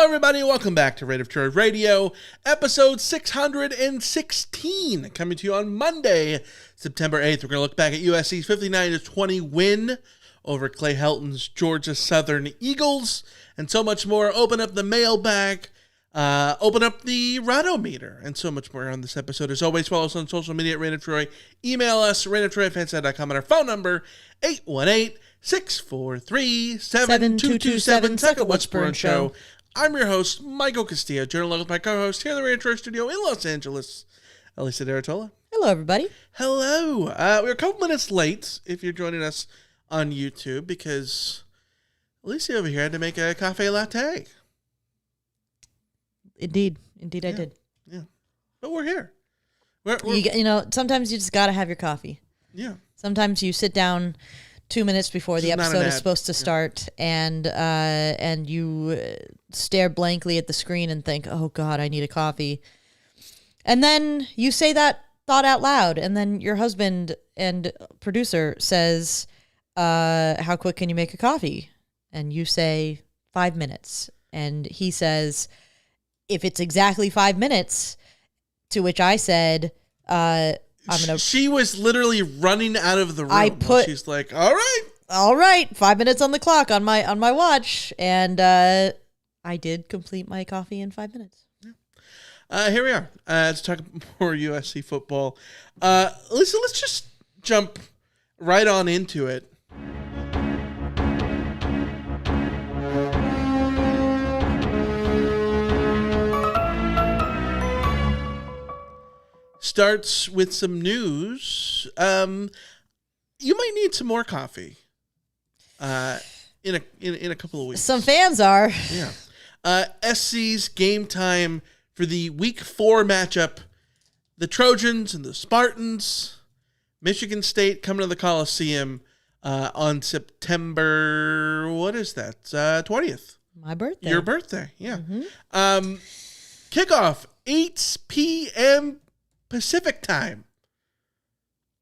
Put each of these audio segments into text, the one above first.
Hello, everybody. Welcome back to Rate of Terror Radio, episode 616, coming to you on Monday, September 8th. We're going to look back at USC's 59-20 win over Clay Helton's Georgia Southern Eagles, and so much more. Open up the mailbag, open up the Radometer, and so much more on this episode. As always, follow us on social media at Rant of Troy. Email us, rantoftroy@fanside.com, and our phone number, 818-643-7227. Second What's Brewing Show. I'm your host, Michael Castillo, journalist with my co-host here in the Rant of Troy studio in Los Angeles, Elisa Deratola. Hello, everybody. Hello. We're a couple minutes late if you're joining us on YouTube because Alicia over here had to make a cafe latte. Indeed, I did. Yeah, but we're here. Sometimes you just got to have your coffee. Yeah. Sometimes you sit down 2 minutes before the episode is supposed to start, and you stare blankly at the screen and think, "Oh God, I need a coffee." And then you say that thought out loud, and then your husband and producer says, "How quick can you make a coffee?" And you say 5 minutes, and he says, "If it's exactly 5 minutes," to which I said, She was literally running out of the room. She's like, all right, 5 minutes on the clock on my watch, and I did complete my coffee in 5 minutes. Yeah. Here we are to talk more USC football. Lisa, let's just jump right on into it. Starts with some news. You might need some more coffee in a couple of weeks. Some fans are. Yeah. SC's game time for the Week 4 matchup. The Trojans and the Spartans. Michigan State coming to the Coliseum on September, what is that? 20th. My birthday. Your birthday, yeah. Mm-hmm. Kickoff, 8 p.m. Pacific time,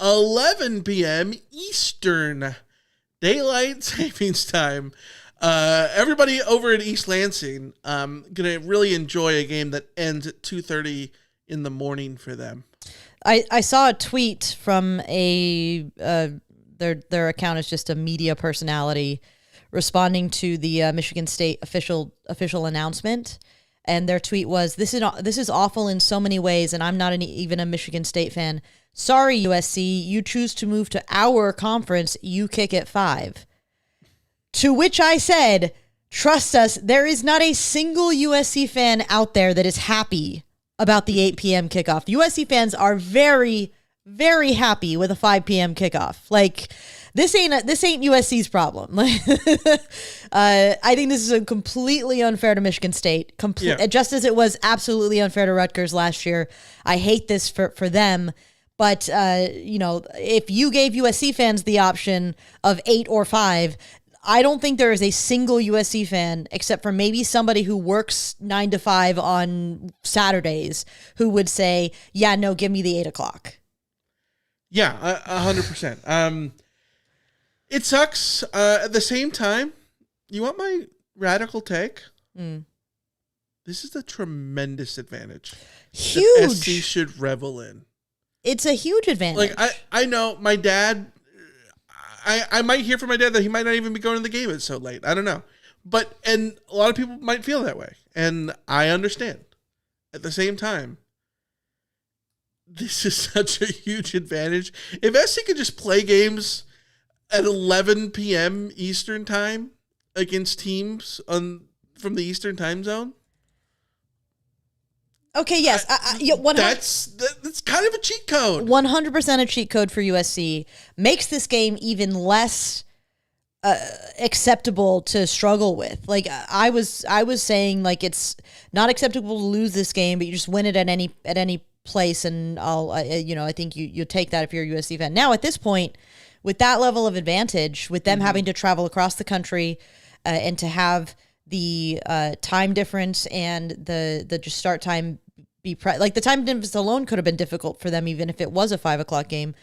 11 p.m. Eastern Daylight Savings Time. Everybody over in East Lansing gonna really enjoy a game that ends at 2:30 in the morning for them. I saw a tweet from their account is just a media personality responding to the Michigan State official announcement. And their tweet was, this is awful in so many ways, and I'm not even a Michigan State fan. Sorry, USC, you choose to move to our conference, you kick at 5. To which I said, trust us, there is not a single USC fan out there that is happy about the 8 p.m. kickoff. USC fans are very, very happy with a 5 p.m. kickoff. Like, this ain't USC's problem. I think this is a completely unfair to Michigan State, just as it was absolutely unfair to Rutgers last year. I hate this for them. But, if you gave USC fans the option of 8 or 5, I don't think there is a single USC fan, except for maybe somebody who works 9 to 5 on Saturdays, who would say, yeah, no, give me the 8 o'clock. Yeah, 100%. It sucks. At the same time, you want my radical take? This is a tremendous advantage. Huge. That SC should revel in. It's a huge advantage. Like, I know my dad, I might hear from my dad that he might not even be going to the game. It's so late. I don't know. And a lot of people might feel that way. And I understand. At the same time, this is such a huge advantage. If SC could just play games at 11 p.m. Eastern time against teams from the Eastern time zone. Okay, yes. That's kind of a cheat code. 100% a cheat code for USC. Makes this game even less acceptable to struggle with. Like, I was saying, like, it's not acceptable to lose this game, but you just win it at any place, and I think you take that if you're a USC fan. Now, at this point, with that level of advantage, with them having to travel across the country and to have the time difference and the just start time be the time difference alone could have been difficult for them, even if it was a 5 o'clock game.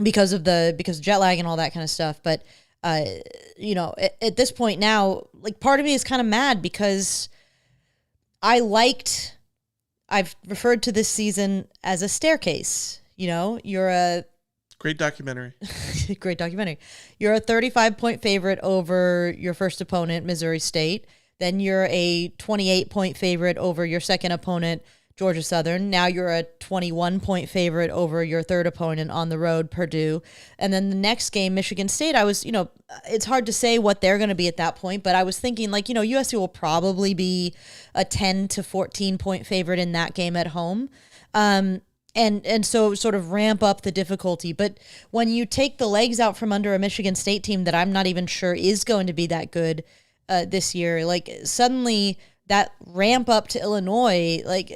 Because of jet lag and all that kind of stuff. But At this point now, like part of me is kind of mad because I've referred to this season as a staircase. You're a great documentary. Great documentary. You're a 35-point favorite over your first opponent, Missouri State. Then you're a 28-point favorite over your second opponent, Georgia Southern. Now you're a 21-point favorite over your third opponent on the road, Purdue. And then the next game, Michigan State, it's hard to say what they're going to be at that point, but I was thinking USC will probably be a 10 to 14-point favorite in that game at home. And so sort of ramp up the difficulty. But when you take the legs out from under a Michigan State team that I'm not even sure is going to be that good this year, like suddenly that ramp up to Illinois, like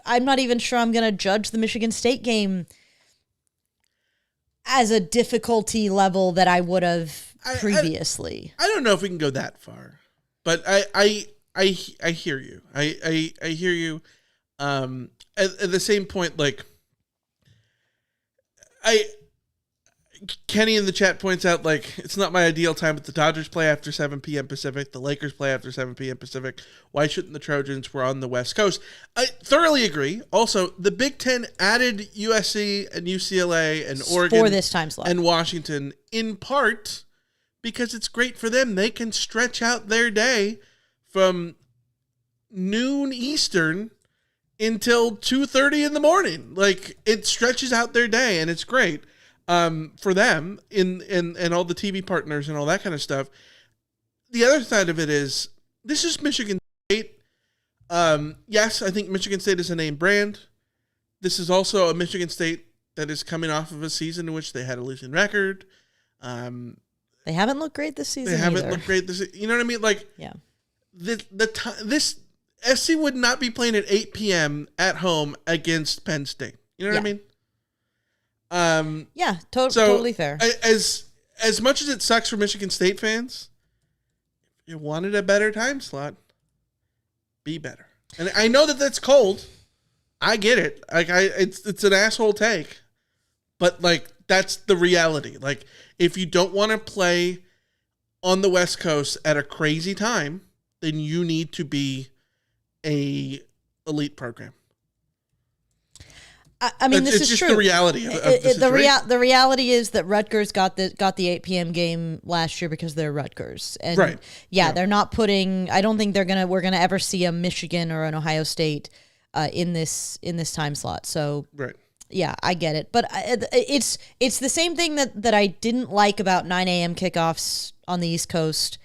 I'm not even sure I'm going to judge the Michigan State game as a difficulty level that I would have previously. I don't know if we can go that far, but I hear you. I hear you. At the same point, like Kenny in the chat points out, like, it's not my ideal time, but the Dodgers play after 7 p.m. Pacific. The Lakers play after 7 p.m. Pacific. Why shouldn't the Trojans? We're on the West Coast. I thoroughly agree. Also, the Big Ten added USC and UCLA and Oregon for this time slot and Washington in part because it's great for them. They can stretch out their day from noon Eastern until 2:30 in the morning. Like, it stretches out their day, and it's great for them and all the TV partners and all that kind of stuff. The other side of it is, this is Michigan State. Yes, I think Michigan State is a name brand. This is also a Michigan State that is coming off of a season in which they had a losing record. They haven't looked great this season. You know what I mean? Like, yeah. This SC would not be playing at 8 p.m. at home against Penn State. You know what I mean? Totally fair. As much as it sucks for Michigan State fans, if you wanted a better time slot, be better. And I know that that's cold. I get it. Like, it's an asshole take, but like, that's the reality. Like, if you don't want to play on the West Coast at a crazy time, then you need to be a elite program. I mean, this is just true. The reality of the situation. The reality is that Rutgers got the 8 p.m. game last year because they're Rutgers, and right. They're not putting. I don't think we're gonna ever see a Michigan or an Ohio State in this time slot. So right. Yeah, I get it, but it's the same thing that I didn't like about 9 a.m. kickoffs on the East Coast.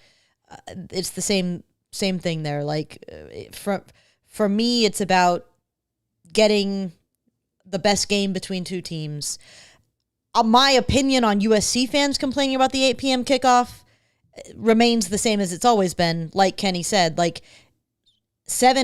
It's the same thing there. Like for me, it's about getting the best game between two teams. My opinion on USC fans complaining about the 8 p.m. kickoff remains the same as it's always been. Like Kenny said, like 8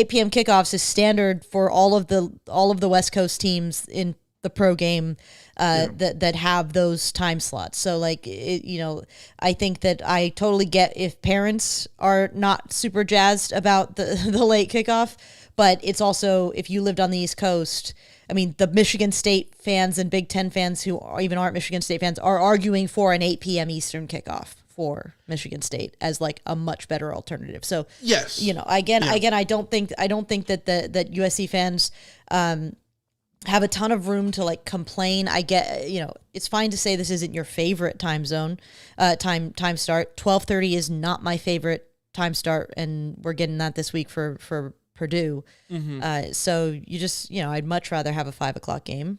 p.m. kickoffs is standard for all of the West Coast teams in the pro game that have those time slots. So like, I think that I totally get if parents are not super jazzed about the late kickoff, but it's also, if you lived on the East Coast, I mean, the Michigan State fans and Big Ten fans who even aren't Michigan State fans are arguing for an 8 p.m. Eastern kickoff for Michigan State as like a much better alternative. So yes, again, I don't think that that USC fans have a ton of room to like complain. I get, it's fine to say this isn't your favorite time zone, time start. 12:30 is not my favorite time start, and we're getting that this week for Purdue. Mm-hmm. So you just, I'd much rather have a 5 o'clock game.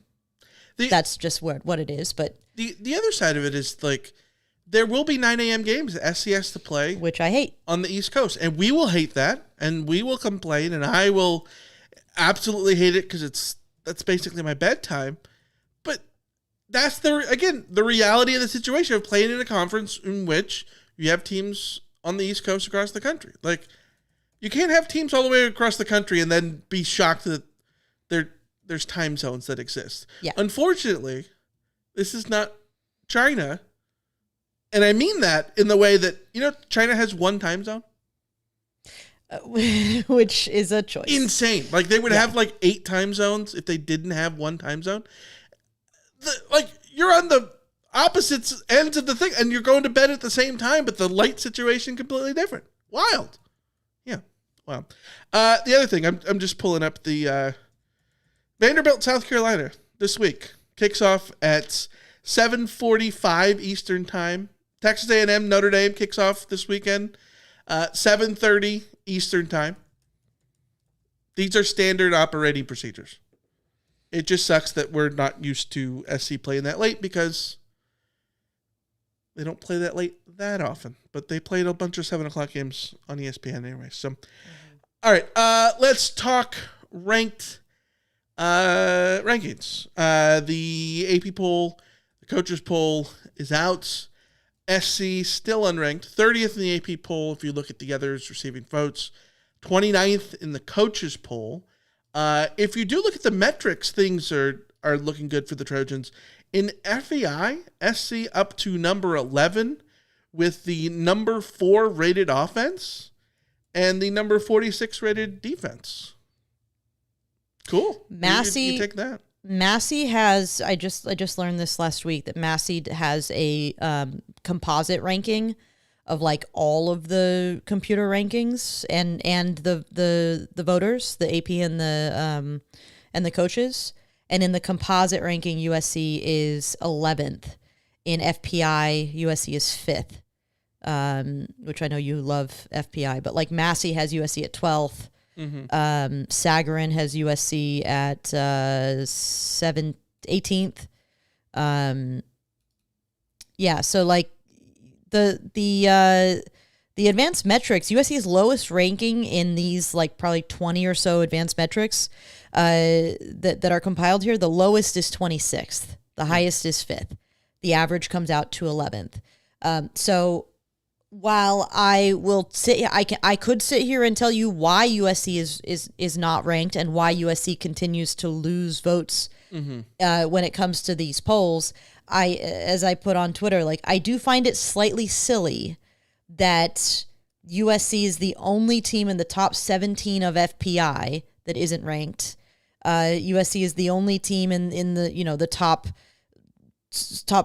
That's just what it is. But the other side of it is like, there will be 9 a.m. games that SCS to play, which I hate, on the East Coast, and we will hate that, and we will complain, and I will absolutely hate it because that's basically my bedtime. But that's the reality of the situation of playing in a conference in which you have teams on the East Coast across the country. Like, you can't have teams all the way across the country and then be shocked that there's time zones that exist. Yeah. Unfortunately, this is not China. And I mean that in the way that, China has one time zone. Which is a choice. Insane. Like, they would have like 8 time zones if they didn't have one time zone. opposites ends of the thing, and you're going to bed at the same time, but the light situation completely different. Wild. Yeah. Wow. The other thing, I'm just pulling up the Vanderbilt, South Carolina this week kicks off at 7:45 Eastern time. Texas A&M, Notre Dame kicks off this weekend, 7:30 Eastern time. These are standard operating procedures. It just sucks that we're not used to SC playing that late because they don't play that late that often. But they played a bunch of 7 o'clock games on ESPN anyway. So, all right, let's talk rankings. The AP poll, the coaches poll is out. SC still unranked, 30th in the AP poll if you look at the others receiving votes, 29th in the coaches poll. If you do look at the metrics, things are looking good for the Trojans. In FEI, SC up to number 11 with the number 4 rated offense and the number 46 rated defense. Cool. Massey, you take that. Massey has, I just learned this last week, that Massey has a composite ranking of like all of the computer rankings and the voters, the AP and the coaches. And in the composite ranking, USC is 11th. In FPI, USC is 5th, which I know you love FPI. But like Massey has USC at 12th. Mm-hmm. Sagarin has USC at 18th. Yeah, so like the advanced metrics, USC's lowest ranking in these like probably 20 or so advanced metrics that are compiled here, the lowest is 26th. The highest is 5th. The average comes out to 11th. So while I will I could sit here and tell you why USC is not ranked and why USC continues to lose votes when it comes to these polls. As I put on Twitter, like I do find it slightly silly that USC is the only team in the top 17 of FPI that isn't ranked. USC is the only team in the the top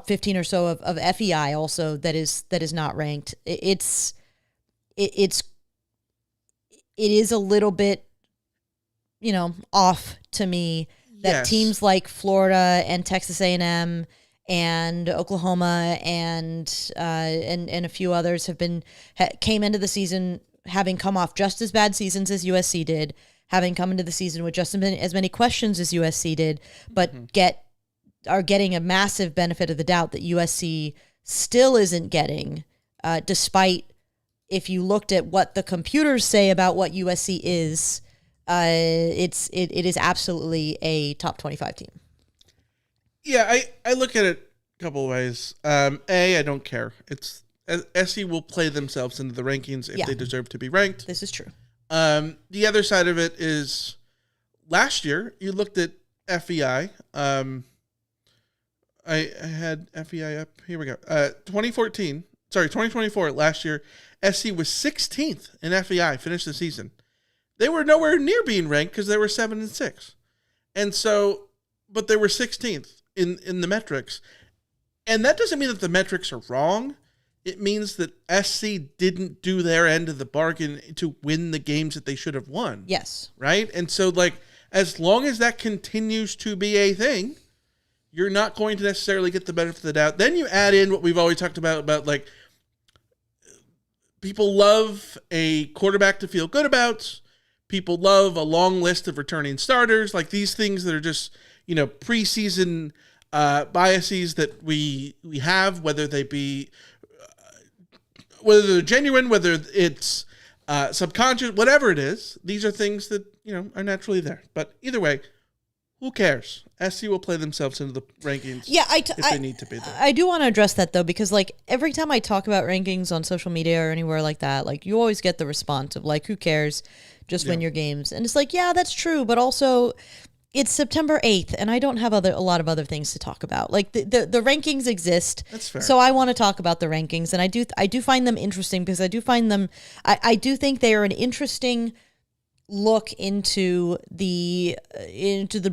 15 or so of FEI also that is not ranked. It is a little bit off to me that teams like Florida and Texas A&M and Oklahoma and a few others came into the season having come off just as bad seasons as USC did, having come into the season with just as many questions as USC did, but are getting a massive benefit of the doubt that USC still isn't getting, despite if you looked at what the computers say about what USC is, it is absolutely a top 25 team. Yeah, I look at it a couple of ways. I don't care. It's SC will play themselves into the rankings if they deserve to be ranked. This is true. The other side of it is last year you looked at FEI. I had FEI up. Here we go. 2024, last year, SC was 16th in FEI, finished the season. They were nowhere near being ranked because they were 7-6. And so, but they were 16th in the metrics. And that doesn't mean that the metrics are wrong. It means that SC didn't do their end of the bargain to win the games that they should have won. Yes. Right? And so, like, as long as that continues to be a thing, you're not going to necessarily get the benefit of the doubt. Then you add in what we've always talked about like, people love a quarterback to feel good about. People love a long list of returning starters, like these things that are just, preseason biases that we have, whether they be, whether they're genuine, whether it's subconscious, whatever it is. These are things that, are naturally there. But either way, who cares? SC will play themselves into the rankings if they need to be there. I do want to address that, though, because, like, every time I talk about rankings on social media or anywhere like that, like, you always get the response of, like, who cares? Just win your games. And it's like, yeah, that's true, but also it's September 8th, and I don't have a lot of other things to talk about. Like, the rankings exist. That's fair. So I want to talk about the rankings, and I do find them interesting because I do find them, I do think they are an interesting look into the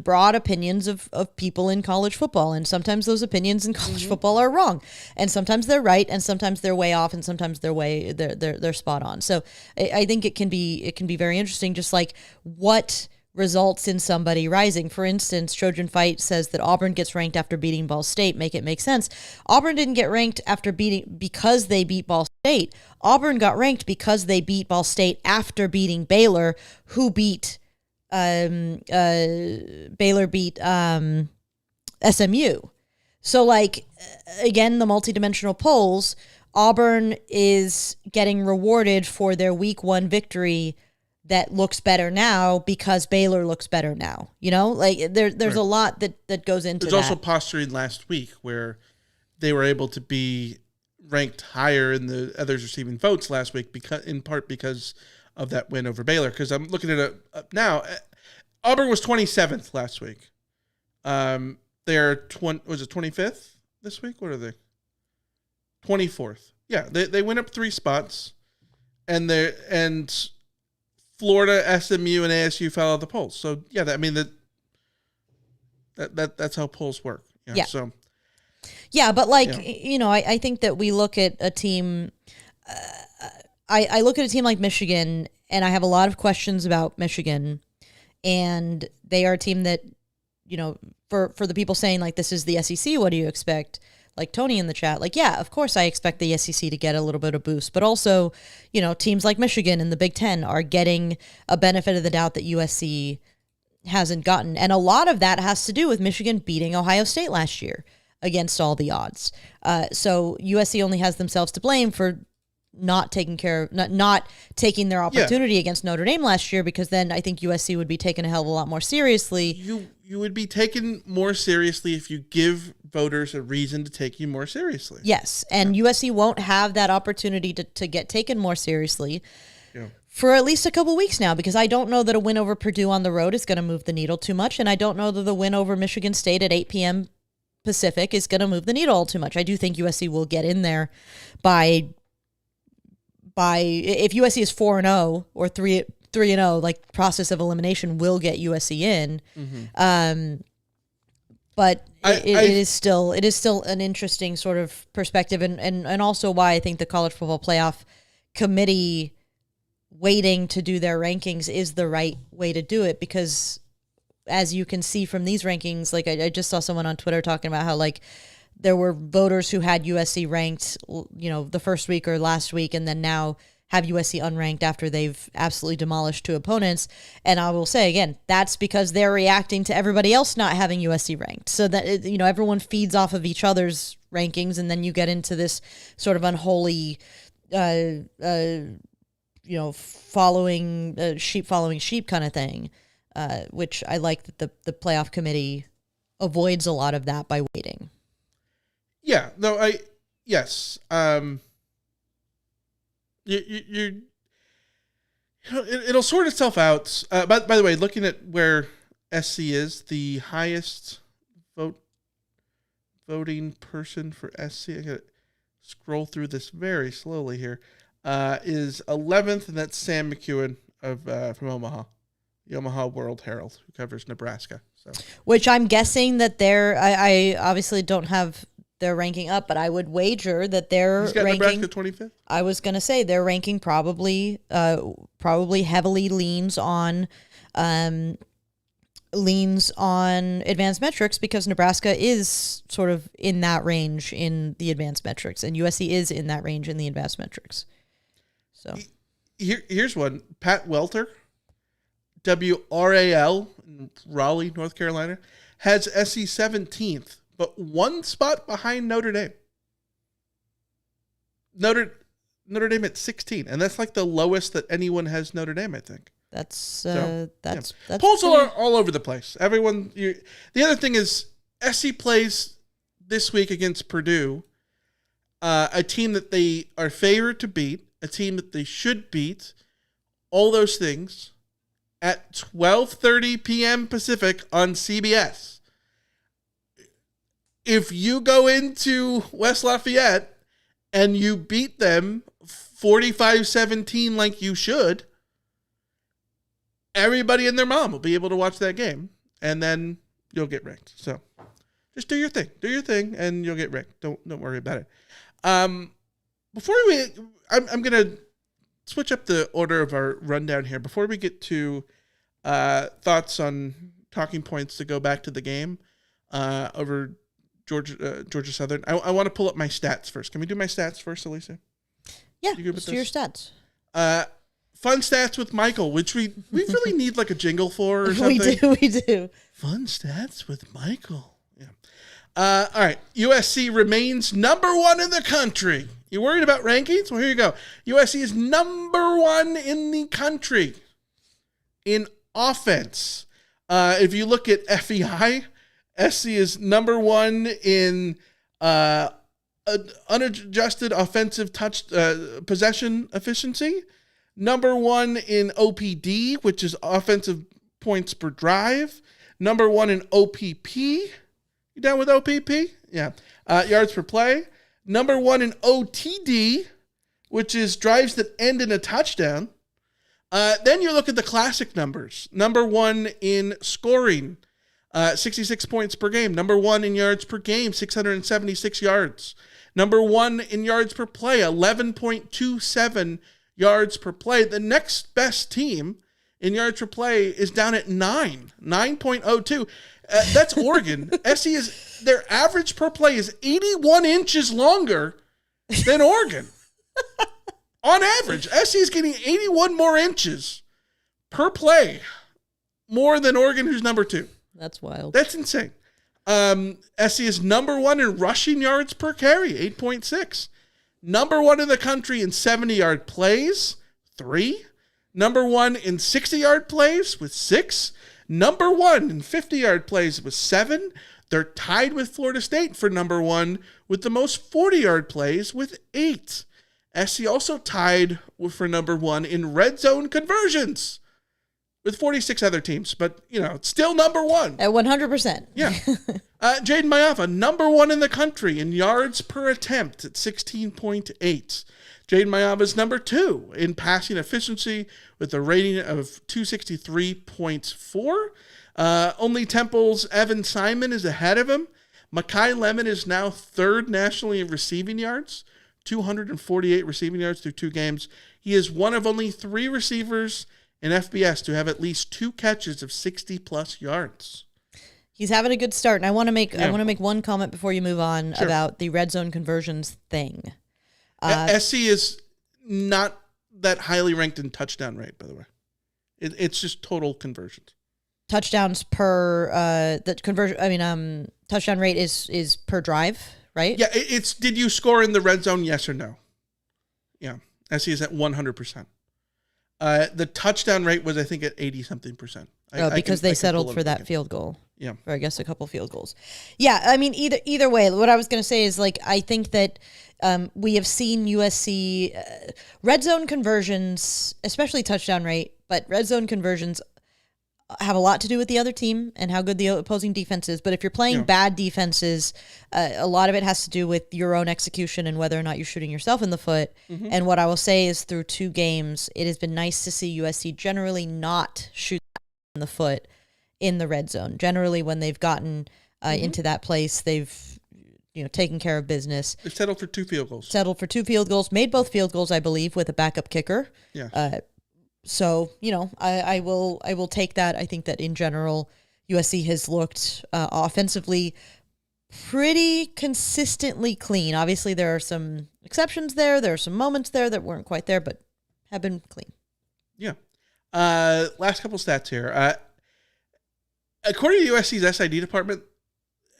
broad opinions of people in college football, and sometimes those opinions in college football are wrong, and sometimes they're right, and sometimes they're way off, and sometimes they're spot on. So I think it can be very interesting, just like what results in somebody rising. For instance, Trojan Fight says that Auburn gets ranked after beating Ball State. Make it make sense. Auburn didn't get ranked because they beat Ball State. Auburn got ranked because they beat Ball State after beating Baylor, who beat Baylor beat SMU. So, like, again, the multidimensional polls, Auburn is getting rewarded for their week 1 victory that looks better now because Baylor looks better now. You know, like there's a lot that goes into that. There's also posturing last week where they were able to be ranked higher in the others receiving votes last week, in part because of that win over Baylor. Because I'm looking at it now. Auburn was 27th last week. They're 25th this week? What are they? 24th. Yeah, they went up 3 spots, and Florida, SMU, and ASU fell out of the polls. So yeah, that's how polls work. Yeah. So. Yeah, but I think that we look at a team. I look at a team like Michigan, and I have a lot of questions about Michigan, and they are a team that, for the people saying like this is the SEC, what do you expect? Like Tony in the chat, like, yeah, of course I expect the SEC to get a little bit of boost, but also, teams like Michigan and the Big Ten are getting a benefit of the doubt that USC hasn't gotten. And a lot of that has to do with Michigan beating Ohio State last year against all the odds. So USC only has themselves to blame for not taking their opportunity against Notre Dame last year, because then I think USC would be taken a hell of a lot more seriously. You would be taken more seriously if you give voters a reason to take you more seriously. Yes, and USC won't have that opportunity to get taken more seriously for at least a couple weeks now, because I don't know that a win over Purdue on the road is going to move the needle too much, and I don't know that the win over Michigan State at 8 p.m. Pacific is going to move the needle all too much. I do think USC will get in there by if USC is 4-0 or 3-0, like process of elimination will get USC in. Mm-hmm. But it is still an interesting sort of perspective, and also why I think the College Football Playoff Committee waiting to do their rankings is the right way to do it, because as you can see from these rankings, like I just saw someone on Twitter talking about how like there were voters who had USC ranked, the first week or last week, and then now have USC unranked after they've absolutely demolished 2 opponents. And I will say again, that's because they're reacting to everybody else not having USC ranked. So that, everyone feeds off of each other's rankings, and then you get into this sort of unholy, following sheep kind of thing, which I like that the playoff committee avoids a lot of that by waiting. Yeah, no, yes. It'll sort itself out. By the way, looking at where SC is, the highest voting person for SC, I gotta scroll through this very slowly here, is 11th, and that's Sam McEwen from Omaha, the Omaha World Herald, who covers Nebraska. So, which I'm guessing that I obviously don't have their ranking up, but I would wager that their ranking, Nebraska 25th. I was going to say their ranking probably heavily leans on advanced metrics, because Nebraska is sort of in that range in the advanced metrics, and USC is in that range in the advanced metrics. So here's one: Pat Welter, WRAL in Raleigh, North Carolina, has SC 17th. But 1 spot behind Notre Dame. Notre Dame at 16, and that's like the lowest that anyone has Notre Dame, I think. That's polls are all over the place. The other thing is SC plays this week against Purdue, a team that they are favored to beat, a team that they should beat, all those things at 12:30 p.m. Pacific on CBS. If you go into West Lafayette and you beat them 45-17 like you should, everybody and their mom will be able to watch that game, and then you'll get ranked. So just do your thing, and you'll get ranked. Don't worry about it. I'm gonna switch up the order of our rundown here before we get to thoughts on talking points to go back to the game over Georgia Southern. I want to pull up my stats first. Can we do my stats first, Alicia? Yeah, let's do your stats. Fun stats with Michael, which we really need like a jingle for or something. We do. Fun stats with Michael. Yeah. All right. USC remains number 1 in the country. You worried about rankings? Well, here you go. USC is number 1 in the country in offense. If you look at FEI, SC is number 1 in unadjusted offensive possession efficiency. Number 1 in OPD, which is offensive points per drive. Number 1 in OPP. You down with OPP? Yeah. Yards per play. Number 1 in OTD, which is drives that end in a touchdown. Then you look at the classic numbers. Number 1 in scoring, 66 points per game. Number 1 in yards per game, 676 yards. Number 1 in yards per play, 11.27 yards per play. The next best team in yards per play is down at 9.02. That's Oregon. SC their average per play is 81 inches longer than Oregon. On average, SC is getting 81 more inches per play, more than Oregon, who's number 2. That's wild. That's insane. SC is number 1 in rushing yards per carry, 8.6. Number 1 in the country in 70-yard plays, 3. Number 1 in 60-yard plays with 6. Number 1 in 50-yard plays with 7. They're tied with Florida State for number 1 with the most 40-yard plays with 8. SC also tied for number 1 in red zone conversions with 46 other teams, but, it's still number 1. At 100%. Yeah. Jaden Mayafa, number 1 in the country in yards per attempt at 16.8. Jaden Mayafa is number 2 in passing efficiency with a rating of 263.4. Only Temple's Evan Simon is ahead of him. Makai Lemon is now 3rd nationally in receiving yards, 248 receiving yards through 2 games. He is one of only 3 receivers in FBS to have at least 2 catches of 60-plus yards. He's having a good start, and I want to make one comment before you move on about the red zone conversions thing. SC is not that highly ranked in touchdown rate, by the way. It's just total conversions. Touchdowns per touchdown rate is per drive, right? Yeah, it's did you score in the red zone, yes or no? Yeah, SC is at 100%. The touchdown rate was, I think, at 80-something%. Because they settled for that field goal. Yeah. Or I guess a couple field goals. Yeah, I mean, either way, what I was going to say is, I think that we have seen USC red zone conversions, especially touchdown rate, but red zone conversions have a lot to do with the other team and how good the opposing defense is. But if you're playing bad defenses, a lot of it has to do with your own execution and whether or not you're shooting yourself in the foot. Mm-hmm. And what I will say is through 2 games, it has been nice to see USC generally not shoot in the foot in the red zone. Generally, when they've gotten into that place, they've taken care of business. They've settled for 2 field goals. Made both field goals, I believe, with a backup kicker. Yeah. So, I will take that. I think that in general, USC has looked offensively pretty consistently clean. Obviously, there are some exceptions there. There are some moments there that weren't quite there, but have been clean. Yeah. Last couple stats here. According to USC's SID department,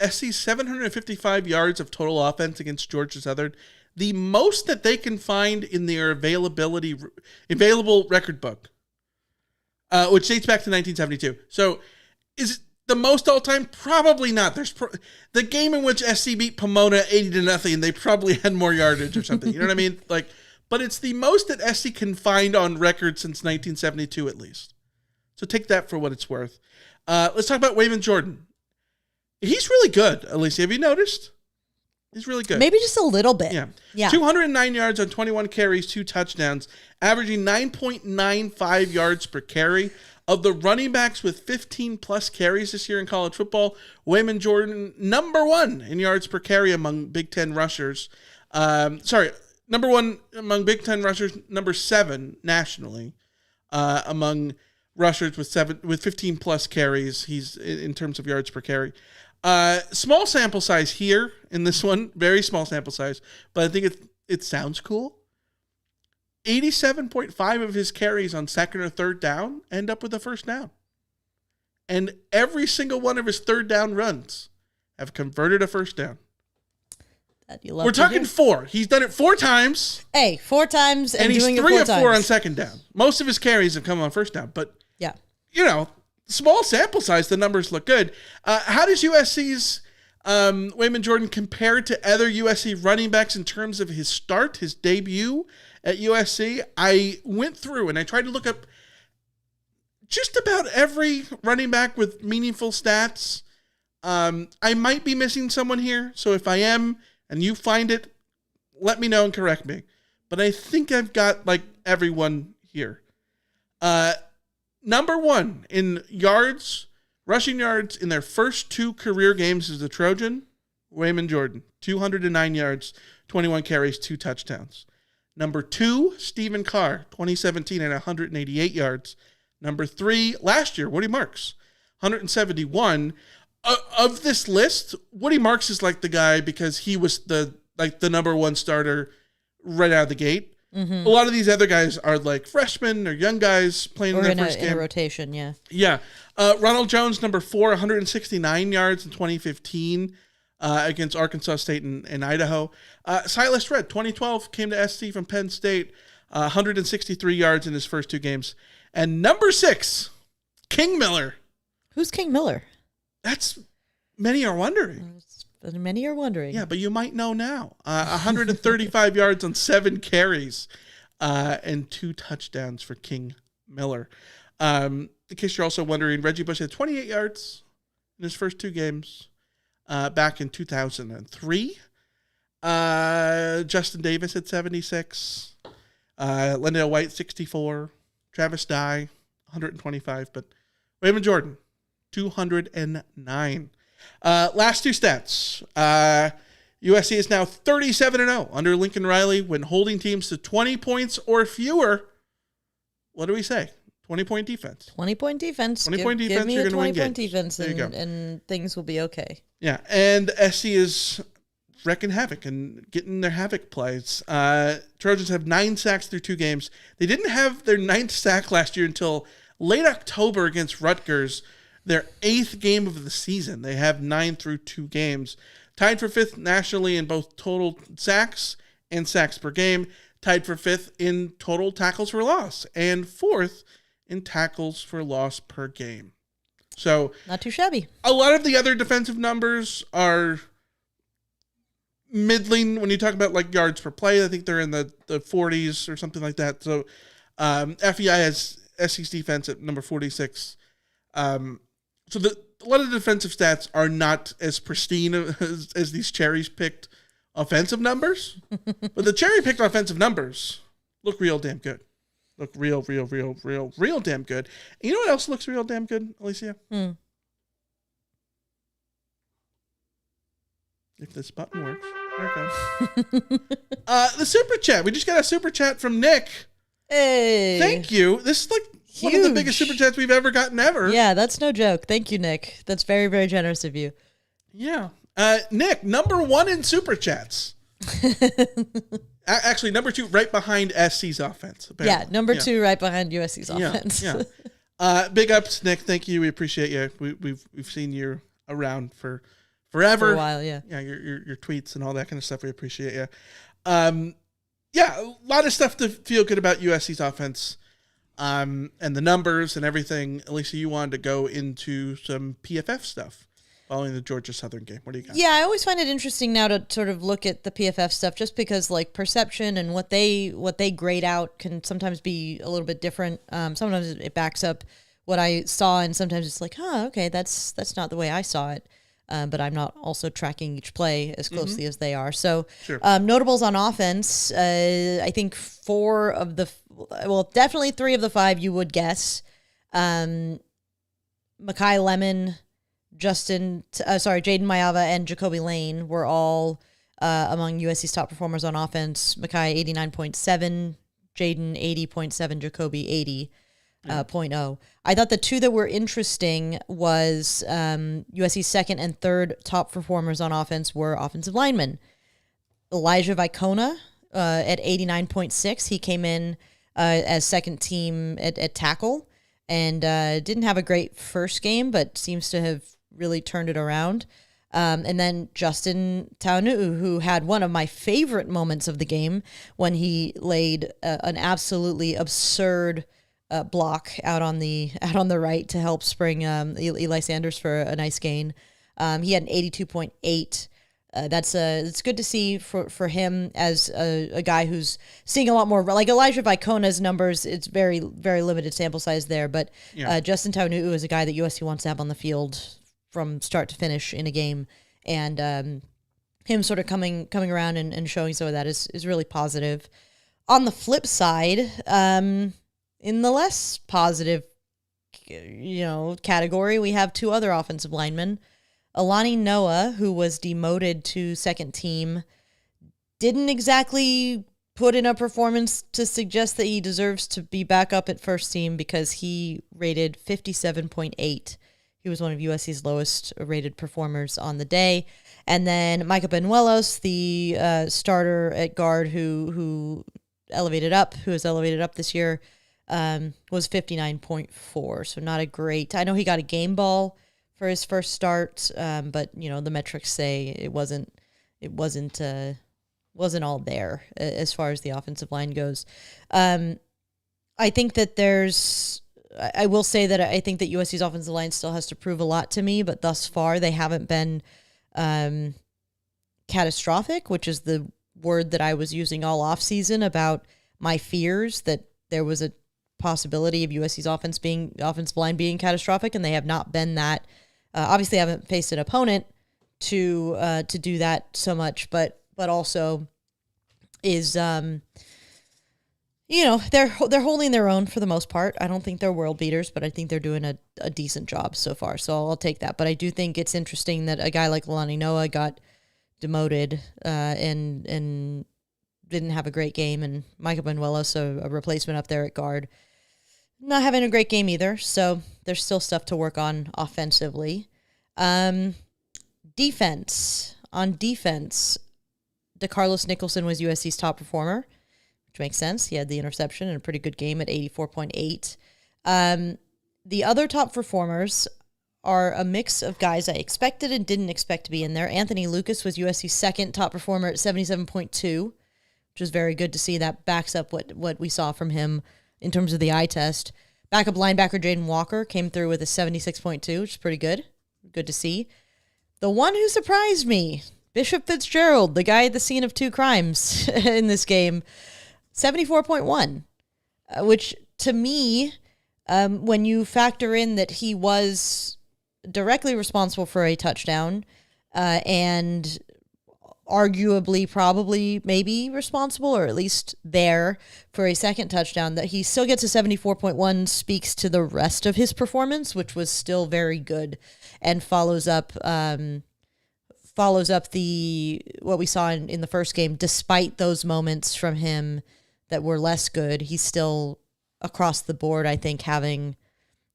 SC's 755 yards of total offense against Georgia Southern, the most that they can find in their available record book, which dates back to 1972. So, is it the most all time? Probably not. There's the game in which SC beat Pomona 80-0. They probably had more yardage or something. You know what I mean? But it's the most that SC can find on record since 1972 at least. So take that for what it's worth. Let's talk about Wayman Jordan. He's really good, Alicia. Have you noticed? He's really good. Maybe just a little bit. Yeah. 209 yards on 21 carries, 2 touchdowns, averaging 9.95 yards per carry. Of the running backs with 15-plus carries this year in college football, Wayman Jordan, number one in yards per carry among Big Ten rushers. Number one among Big Ten rushers, number 7 nationally among rushers with 15-plus carries. He's in terms of yards per carry. Small sample size here in this one, very small sample size, but I think it sounds cool. 87.5 of his carries on second or third down end up with a first down. And every single one of his third down runs have converted a first down. We're talking 4. He's done it 4 times. Hey, 4 times and he's doing it 3 4 of 4 times. on second down. Most of his carries have come on first down. But, yeah, small sample size, the numbers look good. How does USC's Wayman Jordan compare to other USC running backs in terms of his start, his debut at USC? I went through and I tried to look up just about every running back with meaningful stats. I might be missing someone here, so if I am and you find it, let me know and correct me. But I think I've got everyone here. Number 1 in yards, rushing yards in their first 2 career games as a Trojan, Wayman Jordan, 209 yards, 21 carries, 2 touchdowns. Number 2, Stephen Carr, 2017 at 188 yards. Number 3, last year, Woody Marks, 171. Of this list, Woody Marks is the guy because he was the number 1 starter right out of the gate. Mm-hmm. A lot of these other guys are freshmen or young guys playing in their first game. In a rotation, yeah. Yeah. Ronald Jones, number 4, 169 yards in 2015 against Arkansas State and Idaho. Silas Redd, 2012, came to SC from Penn State, 163 yards in his first 2 games. And number 6, King Miller. Who's King Miller? That's many are wondering. Many are wondering. Yeah, but you might know now. 135 yards on 7 carries and 2 touchdowns for King Miller. In case you're also wondering, Reggie Bush had 28 yards in his first 2 games back in 2003. Justin Davis had 76. Lendale White, 64. Travis Dye, 125. But Wayman Jordan, 209. Last 2 stats. USC is now 37-0 under Lincoln Riley when holding teams to 20 points or fewer. What do we say? 20-point defense. 20-point defense. 20-point defense, give me you're a going to win 20-point defense and things will be okay. Yeah, and SC is wrecking havoc and getting their havoc plays. Trojans have 9 sacks through 2 games. They didn't have their 9th sack last year until late October against Rutgers, their 8th game of the season. They have 9 through 2 games. Tied for 5th nationally in both total sacks and sacks per game. Tied for 5th in total tackles for loss. And 4th in tackles for loss per game. So not too shabby. A lot of the other defensive numbers are middling when you talk about yards per play. I think they're in the 40s or something like that. So FEI has SC's defense at number 46. So a lot of the defensive stats are not as pristine as these cherry-picked offensive numbers. But the cherry-picked offensive numbers look real damn good. Look real damn good. And you know what else looks real damn good, Alicia? If this button works. There it goes. The super chat. We just got a super chat from Nick. Hey. Thank you. This is one of the biggest super chats we've ever gotten ever. Yeah, that's no joke. Thank you, Nick. That's very, very generous of you. Yeah. Nick, number 1 in super chats. Actually, number 2 right behind SC's offense. Apparently. Yeah, number 2 right behind USC's offense. Yeah. Big ups, Nick. Thank you. We appreciate you. We've seen you around forever. For a while, yeah. Yeah, your tweets and all that kind of stuff. We appreciate you. Yeah, a lot of stuff to feel good about USC's offense. And the numbers and everything. Alicia, you wanted to go into some PFF stuff following the Georgia Southern game. What do you got? Yeah, I always find it interesting now to sort of look at the PFF stuff just because perception and what they grade out can sometimes be a little bit different. Sometimes it backs up what I saw and sometimes it's okay, that's not the way I saw it. But I'm not also tracking each play as closely as they are. So sure. Notables on offense, I think definitely 3 of the 5 you would guess. Makai Lemon, Jaden Mayava and Jacoby Lane were all among USC's top performers on offense. Makai 89.7, Jaden 80.7, Jacoby 80.0. I thought the two that were interesting was USC's second and third top performers on offense were offensive linemen. Elijah Vicona at 89.6. He came in as second team at tackle and didn't have a great first game, but seems to have really turned it around. And then Justin Taunu, who had one of my favorite moments of the game when he laid an absolutely absurd block out on the right to help spring Eli Sanders for a nice gain. He had an 82.8. It's good to see for him as a guy who's seeing a lot more, like Elijah Vicona's numbers. It's very, very limited sample size there, but Justin Taunu is a guy that USC wants to have on the field from start to finish in a game, and him sort of coming around and showing some of that is really positive. On the flip side, in the less positive, category, we have two other offensive linemen. Alani Noah, who was demoted to second team, didn't exactly put in a performance to suggest that he deserves to be back up at first team because he rated 57.8. He was one of USC's lowest rated performers on the day. And then Micah Benuelos, the starter at guard who has elevated up this year, was 59.4. So not a great. I know he got a game ball for his first start, but the metrics say it wasn't all there as far as the offensive line goes. I think that I will say that I think that USC's offensive line still has to prove a lot to me, but thus far they haven't been catastrophic, which is the word that I was using all offseason about my fears that there was a possibility of USC's offensive line being catastrophic, and they have not been that. Obviously, I haven't faced an opponent to do that so much, but also is they're holding their own for the most part. I don't think they're world beaters, but I think they're doing a decent job so far. So I'll take that. But I do think it's interesting that a guy like Alani Noah got demoted and didn't have a great game, and Micah Benuelos, a replacement up there at guard, not having a great game either. So there's still stuff to work on offensively. Defense. On defense, DeCarlos Nicholson was USC's top performer, which makes sense. He had the interception and a pretty good game at 84.8. The other top performers are a mix of guys I expected and didn't expect to be in there. Anthony Lucas was USC's second top performer at 77.2, which is very good to see. That backs up what we saw from him in terms of the eye test. Backup linebacker Jaden Walker came through with a 76.2, which is pretty good. Good to see. The one who surprised me, Bishop Fitzgerald, the guy at the scene of two crimes in this game, 74.1, which to me, when you factor in that he was directly responsible for a touchdown and arguably probably maybe responsible or at least there for a second touchdown, that he still gets a 74.1 speaks to the rest of his performance, which was still very good, and follows up the what we saw in the first game. Despite those moments from him that were less good, he's still across the board, I think, having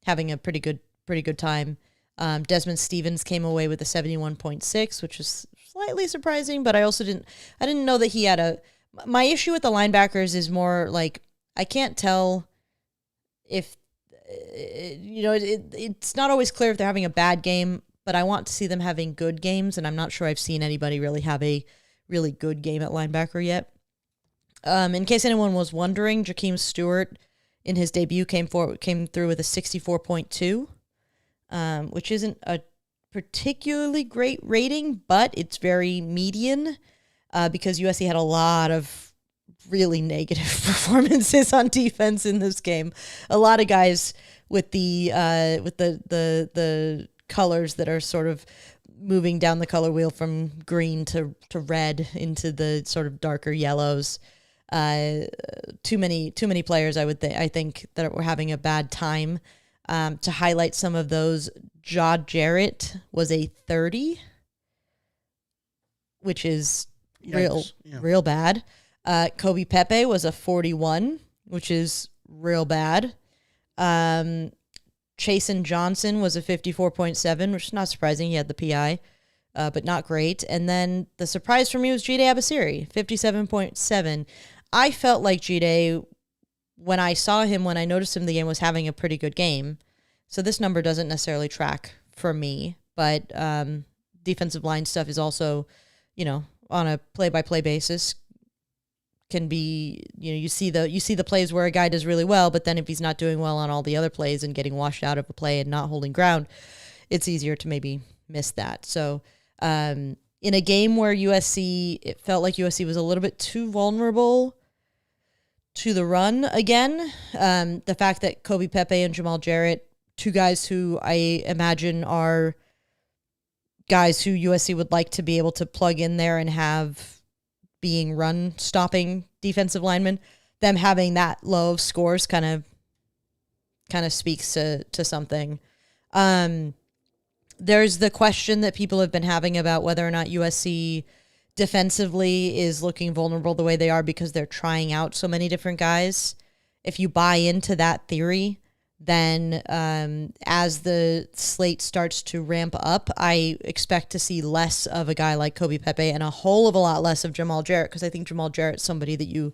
a pretty good time. Desmond Stevens came away with a 71.6, which is slightly surprising, but I didn't know that he had my issue with the linebackers is more like, I can't tell if, it's not always clear if they're having a bad game, but I want to see them having good games, and I'm not sure I've seen anybody really have a really good game at linebacker yet. In case anyone was wondering, Jakeem Stewart in his debut came through with a 64.2, which isn't a particularly great rating, but it's very median because USC had a lot of really negative performances on defense in this game. A lot of guys with the colors that are sort of moving down the color wheel from green to red into the sort of darker yellows. Too many players, I think that were having a bad time. To highlight some of those, Ja Jarrett was a 30, which is real bad. Kobe Pepe was a 41, which is real bad. Chasen Johnson was a 54.7, which is not surprising. He had the PI, but not great. And then the surprise for me was Jide Abasiri, 57.7. I felt like Jide, when I saw him, when I noticed him in the game, was having a pretty good game. So this number doesn't necessarily track for me, but defensive line stuff is also, on a play-by-play basis, can be, you see the plays where a guy does really well, but then if he's not doing well on all the other plays and getting washed out of a play and not holding ground, it's easier to maybe miss that. So in a game where it felt like USC was a little bit too vulnerable to the run again, the fact that Kobe Pepe and Jamal Jarrett, two guys who I imagine are guys who USC would like to be able to plug in there and have being run-stopping defensive linemen, them having that low of scores kind of speaks to something. There's the question that people have been having about whether or not USC defensively is looking vulnerable the way they are because they're trying out so many different guys. If you buy into that theory, then as the slate starts to ramp up, I expect to see less of a guy like Kobe Pepe and a whole of a lot less of Jamal Jarrett, because I think Jamal Jarrett's somebody that you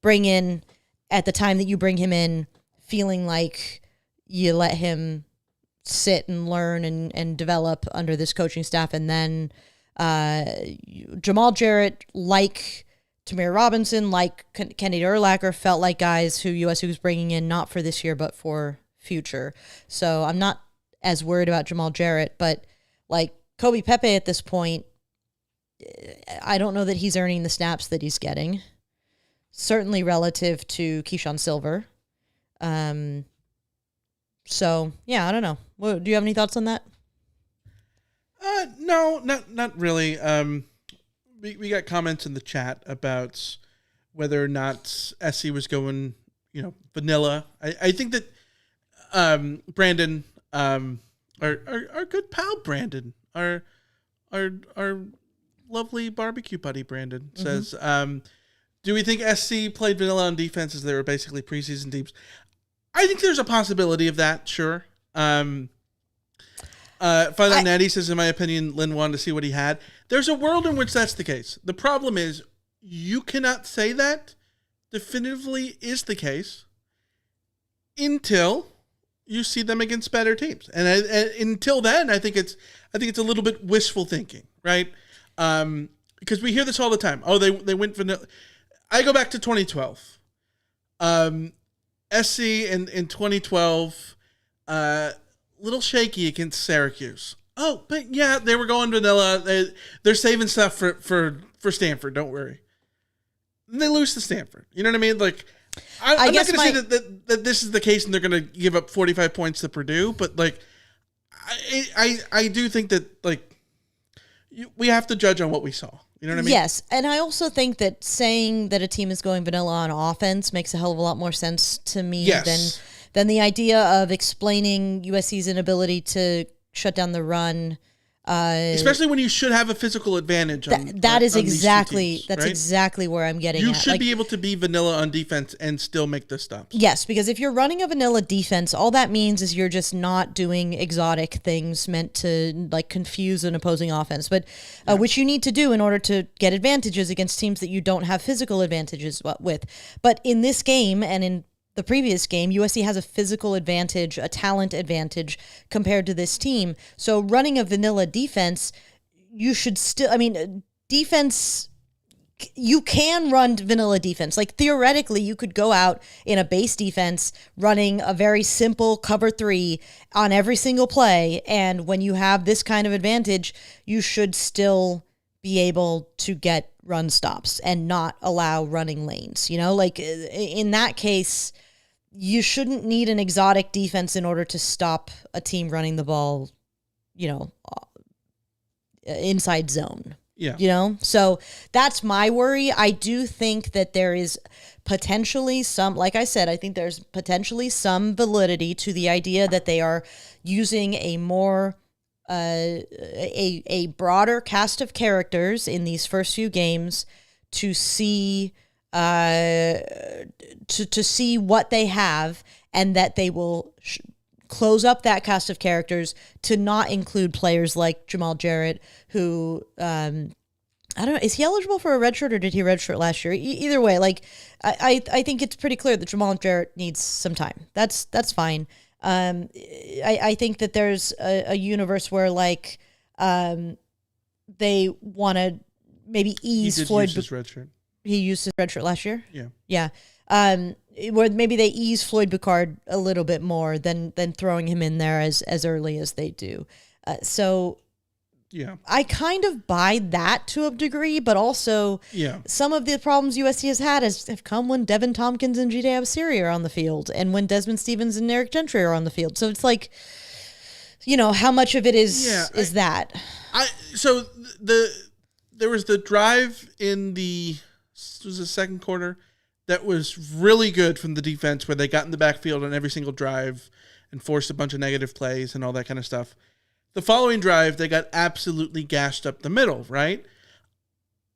bring in at the time that you bring him in, feeling like you let him sit and learn and develop under this coaching staff. And then Jamal Jarrett, like Tamir Robinson, like Kennedy Urlacher, felt like guys who USC was bringing in not for this year but for future. So I'm not as worried about Jamal Jarrett, but like Kobe Pepe at this point, I don't know that he's earning the snaps that he's getting, certainly relative to Keyshawn Silver. So yeah, I don't know. Do you have any thoughts on that? No, not really. We got comments in the chat about whether or not SC was going, vanilla. I think that Brandon, our good pal Brandon, our lovely barbecue buddy Brandon says, do we think SC played vanilla on defense as they were basically preseason teams? I think there's a possibility of that, sure. Father Natty says, in my opinion, Lynn wanted to see what he had. There's a world in which that's the case. The problem is you cannot say that definitively is the case until you see them against better teams. And until then, I think it's a little bit wishful thinking, right? Because we hear this all the time. Oh, they went vanilla. I go back to 2012. SC in 2012, little shaky against Syracuse. Oh, but yeah, they were going vanilla. They're saving stuff for Stanford. Don't worry. And they lose to Stanford. You know what I mean? Like, I'm not going to say that this is the case and they're going to give up 45 points to Purdue, but like, I do think that like we have to judge on what we saw. You know what I mean? Yes, and I also think that saying that a team is going vanilla on offense makes a hell of a lot more sense to me than the idea of explaining USC's inability to shut down the run. Especially when you should have a physical advantage. That's exactly where I'm getting at. You should be able to be vanilla on defense and still make the stops. Yes, because if you're running a vanilla defense, all that means is you're just not doing exotic things meant to like confuse an opposing offense, but which you need to do in order to get advantages against teams that you don't have physical advantages with. But in this game and in the previous game, USC has a physical advantage, a talent advantage compared to this team. So running a vanilla defense, you should still, defense, you can run vanilla defense. Like theoretically, you could go out in a base defense running a very simple cover 3 on every single play. And when you have this kind of advantage, you should still be able to get run stops and not allow running lanes. Like in that case, you shouldn't need an exotic defense in order to stop a team running the ball, inside zone. Yeah. You know? So that's my worry. I do think that there is potentially some, like I said, I think there's potentially some validity to the idea that they are using a more a broader cast of characters in these first few games to see to see what they have, and that they will close up that cast of characters to not include players like Jamal Jarrett, who I don't know, is he eligible for a red shirt, or did he red shirt last year? Either way, like I think it's pretty clear that Jamal Jarrett needs some time. That's fine. I think that there's a universe where like they want to maybe ease Floyd. Use his red shirt. He used his red shirt last year. Yeah. Where maybe they ease Floyd Boucard a little bit more than throwing him in there as early as they do. So yeah, I kind of buy that to a degree, but also some of the problems USC has had have come when Devin Tompkins and Jide Absiri are on the field, and when Desmond Stevens and Eric Gentry are on the field. So it's like, you know, how much of it is that? So there was the drive in the second quarter that was really good from the defense, where they got in the backfield on every single drive and forced a bunch of negative plays and all that kind of stuff. The following drive, they got absolutely gashed up the middle, right?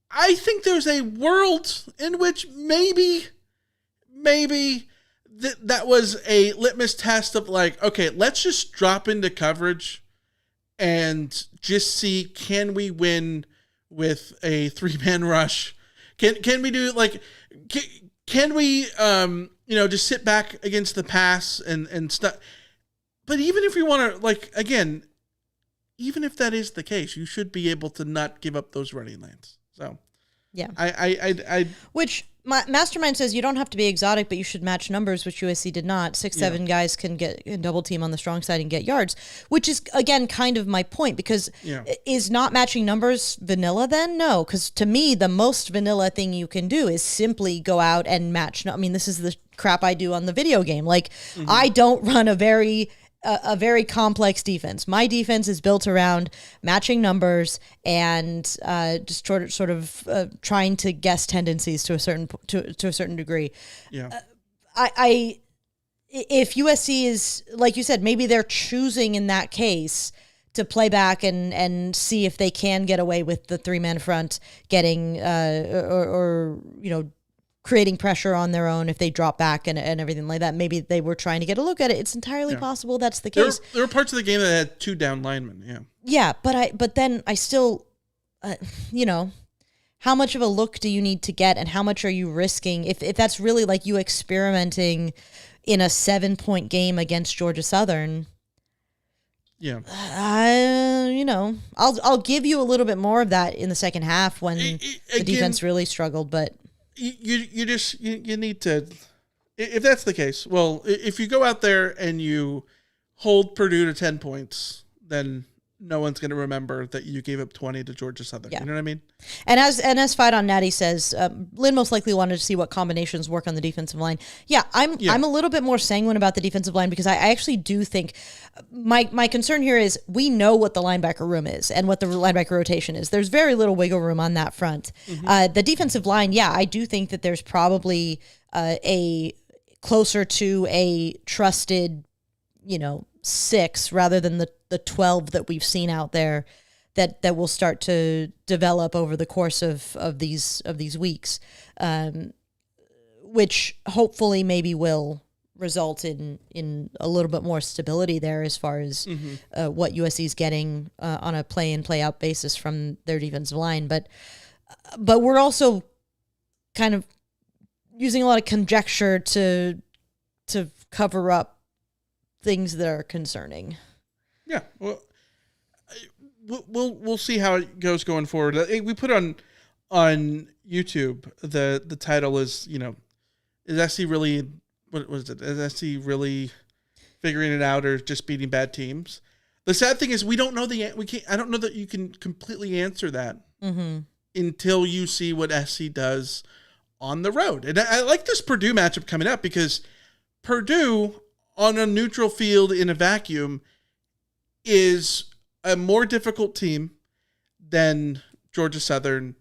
I think there's a world in which maybe that was a litmus test of like, okay, let's just drop into coverage and just see, can we win with a 3-man rush? Can we do like, can we just sit back against the pass and stuff? But even if we want to, like, again, even if that is the case, you should be able to not give up those running lanes. So, yeah, which Mastermind says you don't have to be exotic, but you should match numbers, which USC did not. 6'7" guys can double team on the strong side and get yards, which is again kind of my point, because is not matching numbers vanilla then? No, because to me the most vanilla thing you can do is simply go out and match. I mean, this is the crap I do on the video game. Like I don't run a very complex defense. My defense is built around matching numbers and just sort of trying to guess tendencies to a certain degree. Yeah. If USC is, like you said, maybe they're choosing in that case to play back and see if they can get away with the 3-man front getting or creating pressure on their own if they drop back and everything like that. Maybe they were trying to get a look at it. It's entirely possible that's the case. There were parts of the game that had 2 down linemen. Yeah. Yeah, but then I still, how much of a look do you need to get, and how much are you risking if that's really like you experimenting in a 7-point game against Georgia Southern? Yeah. I'll give you a little bit more of that in the second half when the defense really struggled, but. You need to, if that's the case, well, if you go out there and you hold Purdue to 10 points, then no one's going to remember that you gave up 20 to Georgia Southern. Yeah. You know what I mean? And as Fight on Natty says, Lynn most likely wanted to see what combinations work on the defensive line. I'm a little bit more sanguine about the defensive line, because I actually do think my concern here is we know what the linebacker room is and what the linebacker rotation is. There's very little wiggle room on that front. The defensive line, I do think that there's probably a closer to a trusted, 6 rather than the 12 that we've seen out there that will start to develop over the course of these weeks, which hopefully maybe will result in a little bit more stability there as far as what USC is getting on a play in play out basis from their defensive line. But we're also kind of using a lot of conjecture to cover up things that are concerning. Yeah, well, we'll see how it goes going forward. We put on YouTube the title is is SC really, what was it? Is SC really figuring it out or just beating bad teams? The sad thing is we don't know I don't know that you can completely answer that until you see what SC does on the road. And I like this Purdue matchup coming up, because Purdue on a neutral field in a vacuum is a more difficult team than Georgia Southern,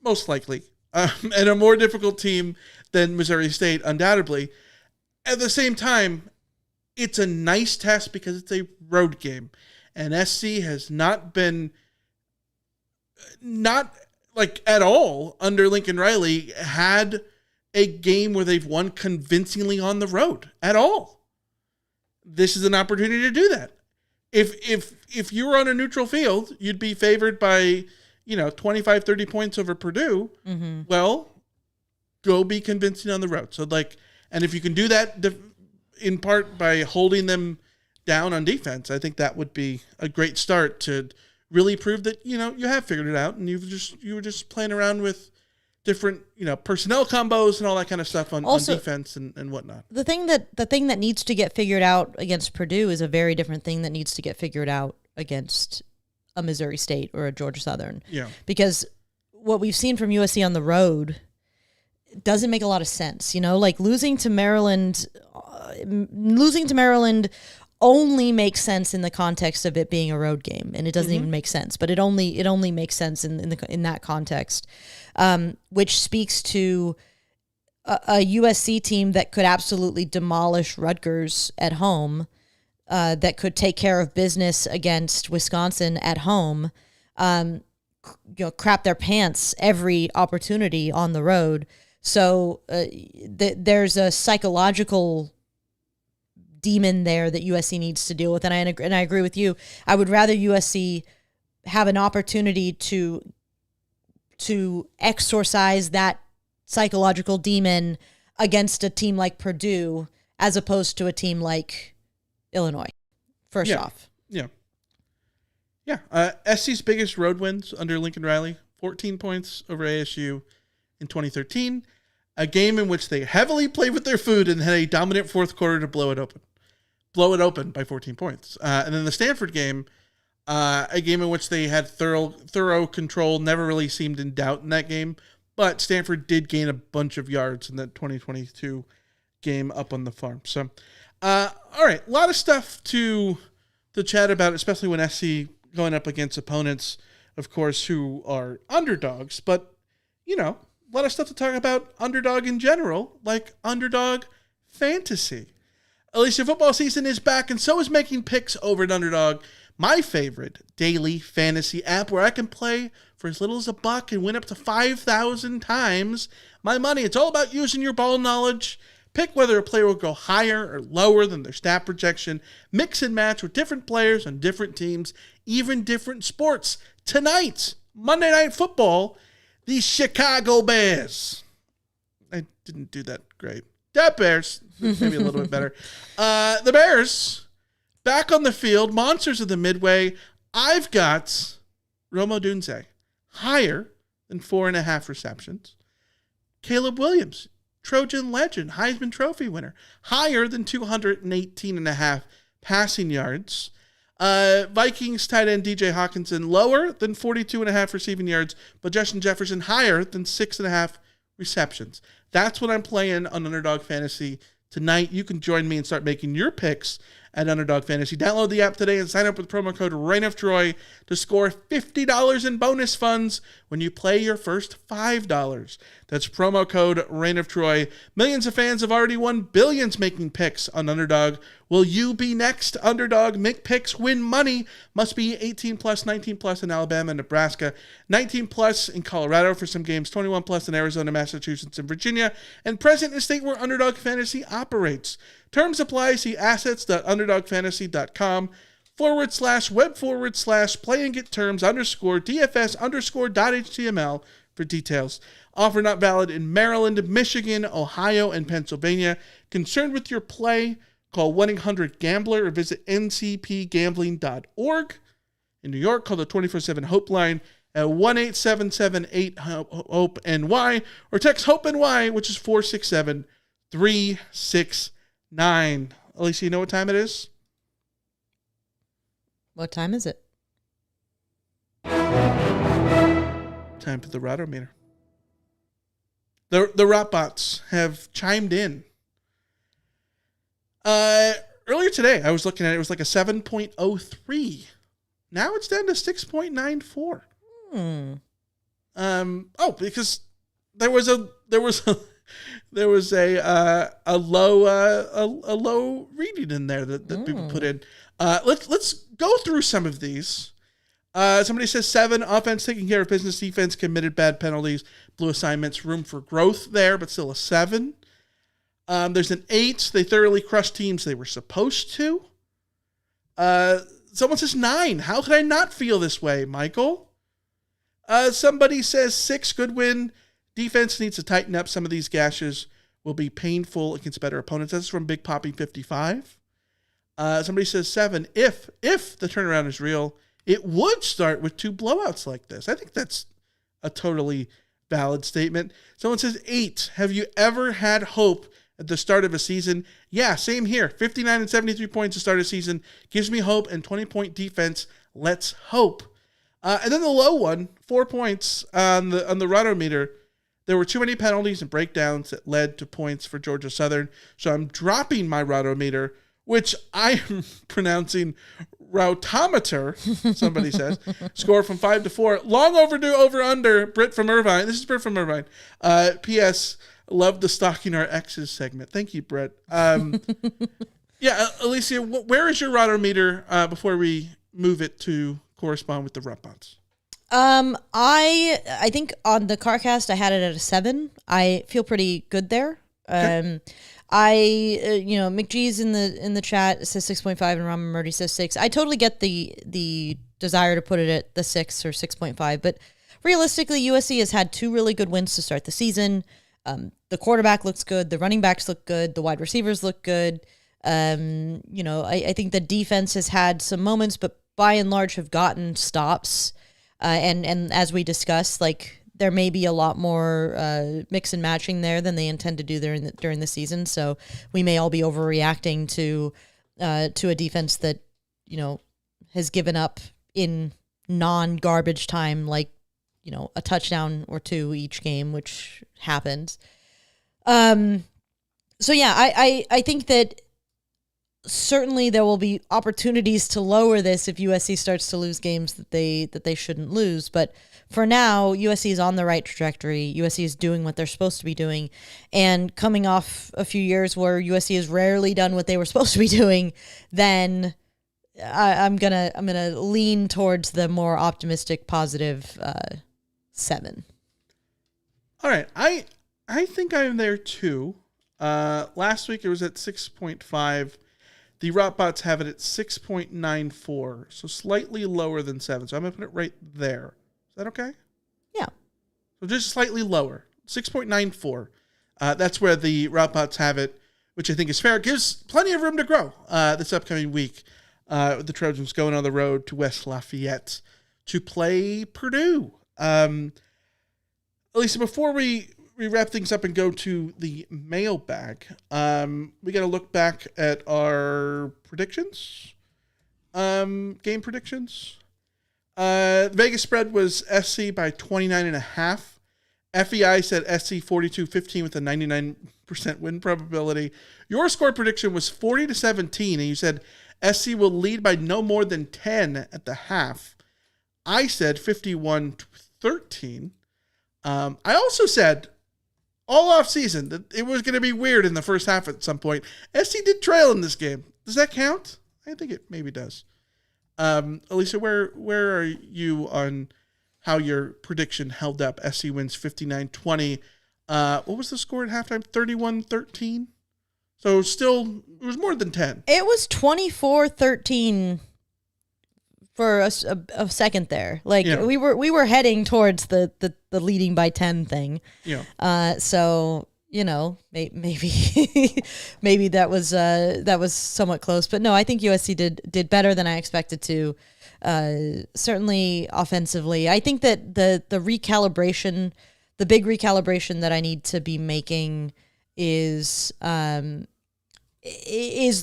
most likely, and a more difficult team than Missouri State, undoubtedly. At the same time, it's a nice test because it's a road game, and SC has not been, not like at all under Lincoln Riley, had a game where they've won convincingly on the road at all. This is an opportunity to do that. If you were on a neutral field, you'd be favored by, 25, 30 points over Purdue. Mm-hmm. Well, go be convincing on the road. So and if you can do that in part by holding them down on defense, I think that would be a great start to really prove that, you have figured it out and you were just playing around with different, personnel combos and all that kind of stuff on defense and whatnot. The thing that needs to get figured out against Purdue is a very different thing that needs to get figured out against a Missouri State or a Georgia Southern. Yeah. Because what we've seen from USC on the road doesn't make a lot of sense. Losing to Maryland only makes sense in the context of it being a road game, and it doesn't even make sense. But it only makes sense in that context, which speaks to a USC team that could absolutely demolish Rutgers at home, that could take care of business against Wisconsin at home, crap their pants every opportunity on the road. So there's a psychological demon there that USC needs to deal with, and I agree with you. I would rather USC have an opportunity to exorcise that psychological demon against a team like Purdue as opposed to a team like Illinois. First off. SC's biggest road wins under Lincoln Riley, 14 points over ASU in 2013, a game in which they heavily played with their food and had a dominant fourth quarter to blow it open by 14 points. And then the Stanford game, a game in which they had thorough control, never really seemed in doubt in that game, but Stanford did gain a bunch of yards in that 2022 game up on the farm. So, all right, a lot of stuff to chat about, especially when SC going up against opponents, of course, who are underdogs, but, a lot of stuff to talk about Underdog in general, like Underdog Fantasy. Alicia, football season is back, and so is making picks over at Underdog, my favorite daily fantasy app where I can play for as little as $1 and win up to 5,000 times my money. It's all about using your ball knowledge. Pick whether a player will go higher or lower than their stat projection. Mix and match with different players on different teams, even different sports. Tonight, Monday Night Football, the Chicago Bears. I didn't do that great. The Bears, maybe a little bit better. The Bears, back on the field, monsters of the Midway. I've got Rome Odunze, higher than 4.5 receptions. Caleb Williams, Trojan legend, Heisman Trophy winner, higher than 218.5 passing yards. Vikings tight end DJ Hawkinson, lower than 42.5 receiving yards, but Justin Jefferson higher than 6.5 receptions. That's what I'm playing on Underdog Fantasy tonight. You can join me and start making your picks at Underdog Fantasy. Download the app today and sign up with promo code Reign of Troy to score $50 in bonus funds when you play your first $5. That's promo code Reign of Troy. Millions of fans have already won billions making picks on Underdog. Will you be next? Underdog, make picks, win money. Must be 18 plus, 19 plus in Alabama and Nebraska, 19 plus in Colorado for some games, 21 plus in Arizona, Massachusetts, and Virginia, and present in a state where Underdog Fantasy operates. Terms apply. See assets.underdogfantasy.com/web/play and get terms _DFS_.html for details. Offer not valid in Maryland, Michigan, Ohio, and Pennsylvania. Concerned with your play? Call 1-800-GAMBLER or visit ncpgambling.org. In New York, call the 24/7 Hope line at 1-877-8-HOPE-NY or text HOPE-NY, which is 467-369. Alicia, you know what time it is? What time is it? Time for the Rotometer. The Rotbots have chimed in. Earlier today, I was looking at it. It was like a 7.03. Now it's down to 6.94. Because there was a low reading in there that people put in. Let's go through some of these. Somebody says 7, offense taking care of business, defense committed bad penalties, blue assignments, room for growth there, but still a 7. There's an 8, they thoroughly crushed teams they were supposed to. Someone says 9, how could I not feel this way, Michael? Somebody says 6, good win. Defense needs to tighten up. Some of these gashes will be painful against better opponents. That's from Big Poppy 55. Somebody says 7, if the turnaround is real, it would start with 2 blowouts like this. I think that's a totally valid statement. Someone says 8, have you ever had hope at the start of a season? Yeah, same here. 59 and 73 points to start a season gives me hope, and 20-point defense. Let's hope. And then the low one, 4 points on the Rotometer. There were too many penalties and breakdowns that led to points for Georgia Southern. So I'm dropping my Rotometer, which I am pronouncing Routometer, somebody says. Score from 5 to 4. Long overdue over-under. Britt from Irvine. This is Britt from Irvine. P.S. Love the Stalking Our Exes segment. Thank you, Britt. Yeah, Alicia, where is your Rotometer before we move it to correspond with the Rutbots? I think on the CarCast I had it at a 7. I feel pretty good there. Okay. McGee's in the chat says 6.5 and Ramen Murdy says 6. I totally get the desire to put it at the 6 or 6.5, but realistically, USC has had 2 really good wins to start the season. The quarterback looks good, the running backs look good, the wide receivers look good. I think the defense has had some moments, but by and large have gotten stops. And as we discussed, like there may be a lot more mix and matching there than they intend to do during the season. So we may all be overreacting to a defense that has given up in non-garbage time, like a touchdown or 2 each game, which happens. So yeah, I think that certainly there will be opportunities to lower this if USC starts to lose games that they shouldn't lose. But for now, USC is on the right trajectory. USC is doing what they're supposed to be doing. And coming off a few years where USC has rarely done what they were supposed to be doing, then I'm gonna lean towards the more optimistic, positive 7. All right. I think I'm there too. Last week it was at 6.5. The Rotbots have it at 6.94, so slightly lower than 7. So I'm going to put it right there. Is that okay? Yeah. So just slightly lower, 6.94. That's where the Rotbots have it, which I think is fair. It gives plenty of room to grow this upcoming week. The Trojans going on the road to West Lafayette to play Purdue. Lisa, before we wrap things up and go to the mailbag, we got to look back at our predictions, game predictions. Vegas spread was SC by 29.5. FEI said SC 42-15 with a 99% win probability. Your score prediction was 40-17, and you said SC will lead by no more than 10 at the half. I said 51-13. I also said all off season that it was going to be weird in the first half at some point. SC did trail in this game. Does that count? I think it maybe does. Alicia, where are you on how your prediction held up? SC wins 59-20. What was the score at halftime? 31-13. So still, it was more than 10. It was 24-13 for a second there. Like we were heading towards the leading by 10 thing. Yeah. So maybe maybe that was somewhat close, but no, I think USC did better than I expected to. Certainly offensively, I think that the recalibration, the big recalibration that I need to be making is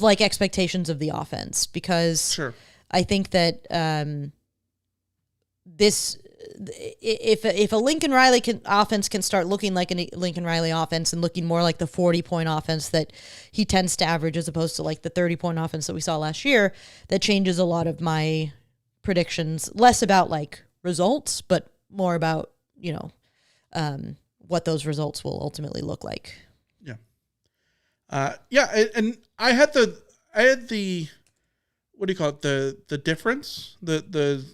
like expectations of the offense, because sure. I think that if a Lincoln Riley offense can start looking like a Lincoln Riley offense and looking more like the 40-point offense that he tends to average as opposed to like the 30-point offense that we saw last year, that changes a lot of my predictions. Less about like results, but more about, what those results will ultimately look like. Yeah. And I had the, what do you call it? The difference, the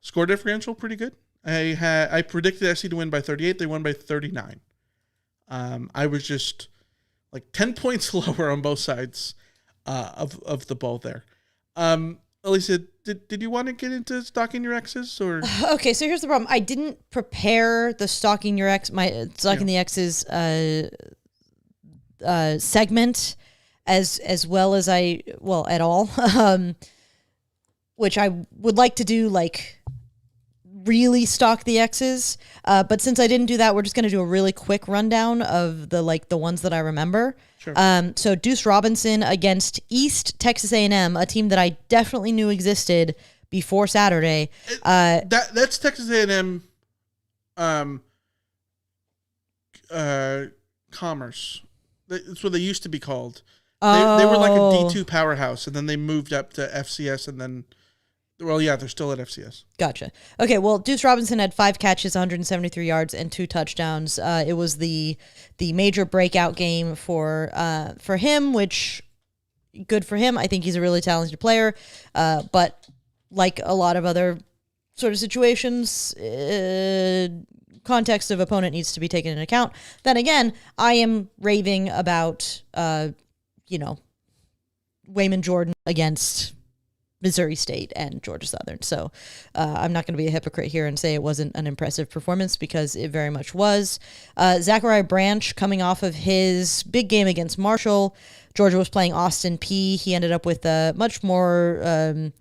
score differential pretty good. I predicted SC to win by 38. They won by 39. I was just like 10 points lower on both sides of the ball there. Elisa, did you want to get into stalking your exes or? Okay, so here's the problem. I didn't prepare the stalking the exes segment as well as at all. Which I would like to do, like, really stalk the X's. But since I didn't do that, we're just going to do a really quick rundown of the ones that I remember. Sure. So Deuce Robinson against East Texas A&M, a team that I definitely knew existed before Saturday. That's Texas A&M Commerce. That's what they used to be called. They were like a D2 powerhouse, and then they moved up to FCS, and then, well, yeah, they're still at FCS. Gotcha. Okay, well, Deuce Robinson had 5 catches, 173 yards, and 2 touchdowns. It was the major breakout game for him, which, good for him. I think he's a really talented player. But like a lot of other sort of situations, context of opponent needs to be taken into account. Then again, I am raving about, Wayman Jordan against Missouri State and Georgia Southern. So I'm not going to be a hypocrite here and say it wasn't an impressive performance, because it very much was. Zachariah Branch coming off of his big game against Marshall. Georgia was playing Austin Peay. He ended up with a much more,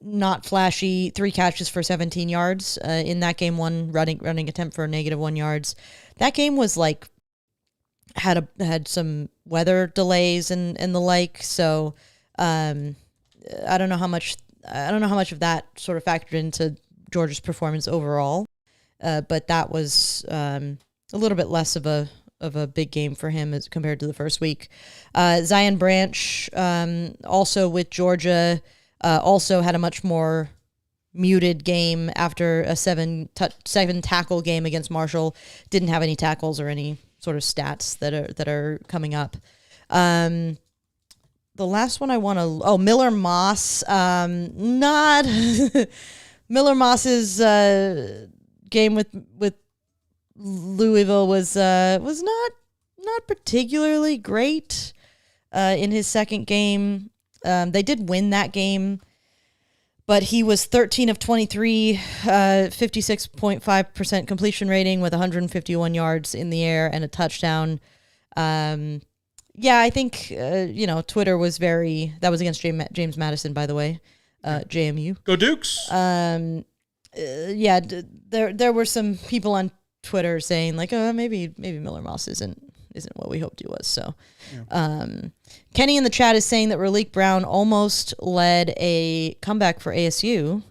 not flashy 3 catches for 17 yards. In that game, 1 running attempt for -1 yards. That game was had some weather delays and the like. So I don't know how much of that sort of factored into Georgia's performance overall. But that was a little bit less of a big game for him as compared to the first week. Zion Branch, also with Georgia, also had a much more muted game after a 7 tackle game against Marshall. Didn't have any tackles or any sort of stats that are coming up. The last one I want to... Miller Moss. Not... Miller Moss's game with Louisville was not particularly great in his second game. They did win that game, but he was 13 of 23, 56.5% completion rating with 151 yards in the air and a touchdown. I think, Twitter was that was against James Madison, by the way, JMU. Go Dukes! There were some people on Twitter saying maybe Miller Moss isn't what we hoped he was. So, Kenny in the chat is saying that Raleek Brown almost led a comeback for ASU,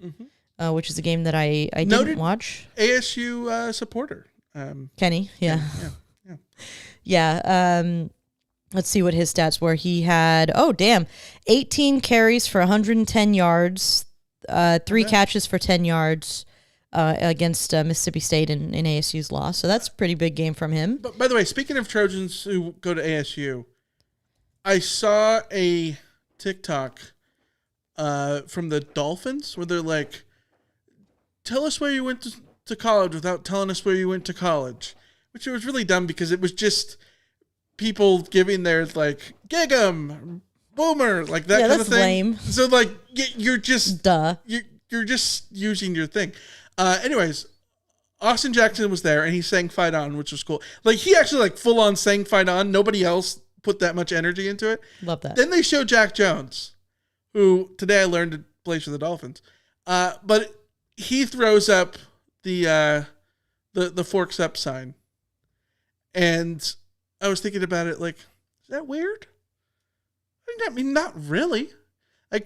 which is a game that I didn't watch. ASU supporter. Kenny, yeah. Let's see what his stats were. He had 18 carries for 110 yards, 3 catches for 10 yards. Against Mississippi State in ASU's loss. So that's a pretty big game from him. But by the way, speaking of Trojans who go to ASU, I saw a TikTok from the Dolphins where they're like, tell us where you went to college without telling us where you went to college, which was really dumb because it was just people giving their gig 'em, boomer, like that kind of thing. Lame. So you're just you're just using your thing. Anyways, Austin Jackson was there and he sang Fight On, which was cool. He actually full on sang Fight On. Nobody else put that much energy into it. Love that. Then they show Jack Jones, who today I learned plays for the Dolphins. But he throws up the forks up sign. And I was thinking about it is that weird? I mean, not really.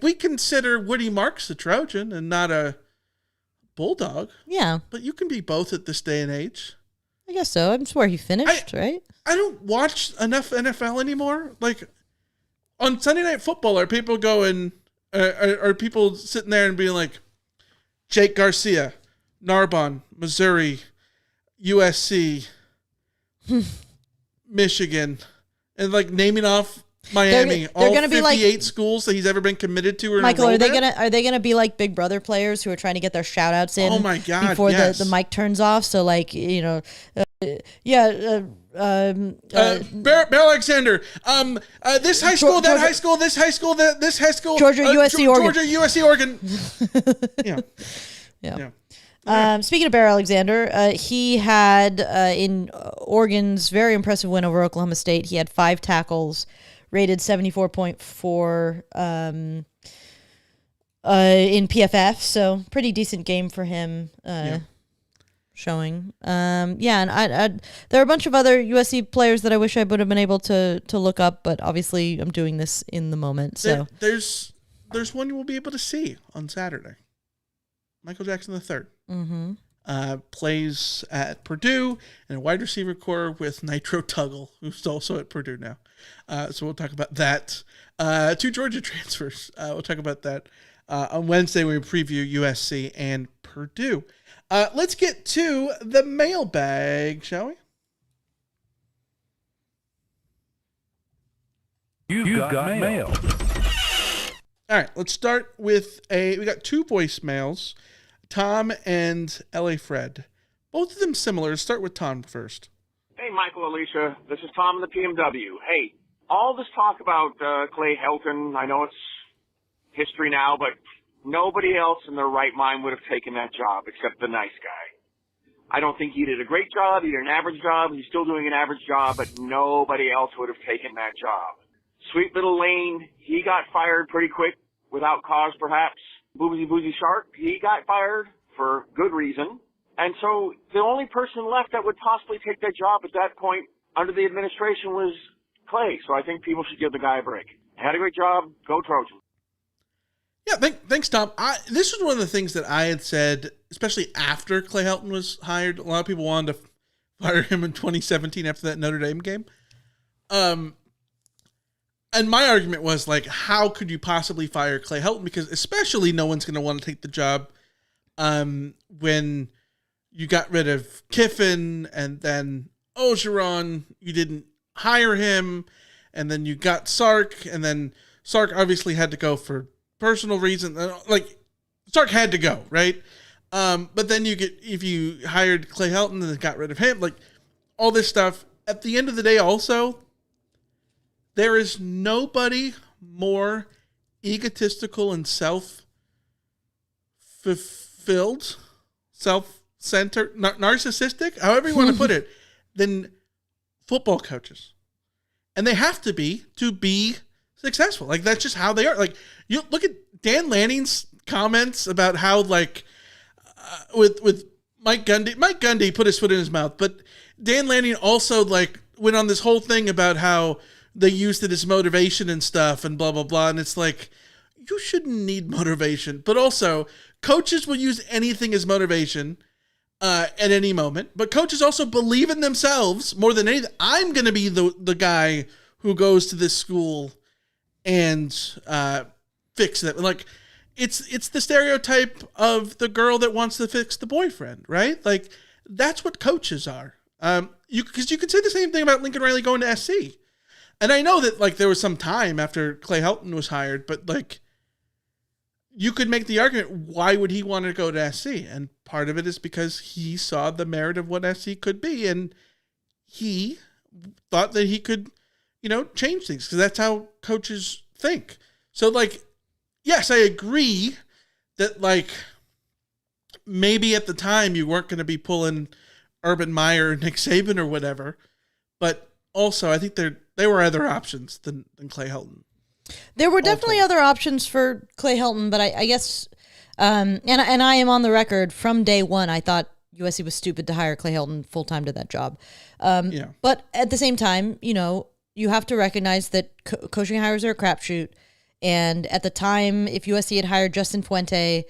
We consider Woody Marks a Trojan and not a Bulldog. Yeah. But you can be both at this day and age. I guess so. I'm sure he finished, right? I don't watch enough NFL anymore. On Sunday Night Football, are people going, are people sitting there and being like, Jake Garcia, Narbonne, Missouri, USC, Michigan, and like naming off Miami. They're all gonna be 58 schools that he's ever been committed to. Or Michael, are they at? gonna be like Big Brother players who are trying to get their shout outs in? Oh my God, before yes. the mic turns off? So like Bear Alexander. This high school, that high school, this high school, this high school. Georgia, USC, Oregon. Georgia, USC, Oregon. Yeah. Speaking of Bear Alexander, he had in Oregon's very impressive win over Oklahoma State. He had 5 tackles, rated 74.4 in PFF. So pretty decent game for him. Showing. And there are a bunch of other USC players that I wish I would have been able to look up, but obviously I'm doing this in the moment. So there's one you will be able to see on Saturday. Michael Jackson III plays at Purdue in a wide receiver core with Nitro Tuggle, who's also at Purdue now. So we'll talk about that. 2 Georgia transfers. We'll talk about that on Wednesday. We preview USC and Purdue. Let's get to the mailbag, shall we? You've got mail. All right, let's start with we got 2 voicemails, Tom and LA Fred. Both of them similar. Let's start with Tom first. Hey, Michael, Alicia. This is Tom in the PMW. Hey, all this talk about Clay Helton, I know it's history now, but nobody else in their right mind would have taken that job except the nice guy. I don't think he did a great job. He did an average job. He's still doing an average job, but nobody else would have taken that job. Sweet little Lane, he got fired pretty quick without cause, perhaps. Boozy Shark, he got fired for good reason. And so the only person left that would possibly take that job at that point under the administration was Clay. So I think people should give the guy a break. Had a great job. Go Trojans. Yeah, thanks, Tom. This was one of the things that I had said, especially after Clay Helton was hired. A lot of people wanted to fire him in 2017 after that Notre Dame game. And my argument was, like, how could you possibly fire Clay Helton? Because especially no one's going to want to take the job when you got rid of Kiffin and then Ogeron, you didn't hire him, and then you got Sark, and then Sark obviously had to go for personal reasons. Like, Sark had to go, right? But then if you hired Clay Helton and got rid of him, like, all this stuff. At the end of the day, also, there is nobody more egotistical and self-fulfilled, self-centered, narcissistic, however you want to put it, than football coaches. And they have to be successful. Like, that's just how they are. Like, you look at Dan Lanning's comments about how, like, with Mike Gundy. Mike Gundy put his foot in his mouth, but Dan Lanning also, like, went on this whole thing about how they used it as motivation and stuff and blah, blah, blah. And it's like, you shouldn't need motivation. But also, coaches will use anything as motivation at any moment. But coaches also believe in themselves more than anything. I'm going to be the guy who goes to this school and fix it. Like, it's the stereotype of the girl that wants to fix the boyfriend, right? Like, that's what coaches are. Because you could say the same thing about Lincoln Riley going to SC. And I know that, like, there was some time after Clay Helton was hired, but, like, you could make the argument, why would he want to go to SC? And part of it is because he saw the merit of what SC could be, and he thought that he could, change things, because that's how coaches think. So, like, yes, I agree that, like, maybe at the time you weren't going to be pulling Urban Meyer or Nick Saban or whatever, but also I think there were other options than Clay Helton. There were definitely other options for Clay Helton, but I guess, and I am on the record from day one, I thought USC was stupid to hire Clay Helton full-time to that job. But at the same time, you have to recognize that coaching hires are a crapshoot. And at the time, if USC had hired Justin Fuente,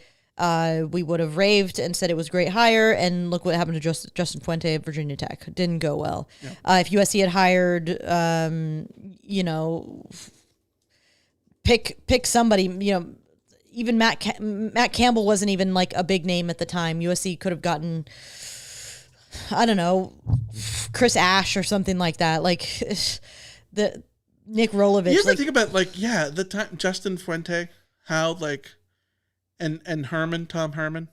we would have raved and said it was a great hire, and look what happened to Justin Fuente at Virginia Tech. Didn't go well. Yeah. If USC had hired, pick somebody, even Matt Campbell wasn't even like a big name at the time. USC could have gotten, I don't know, Chris Ash or something like that. Like the Nick Rolovich. You ever think about the time Justin Fuente, how and Herman, Tom Herman.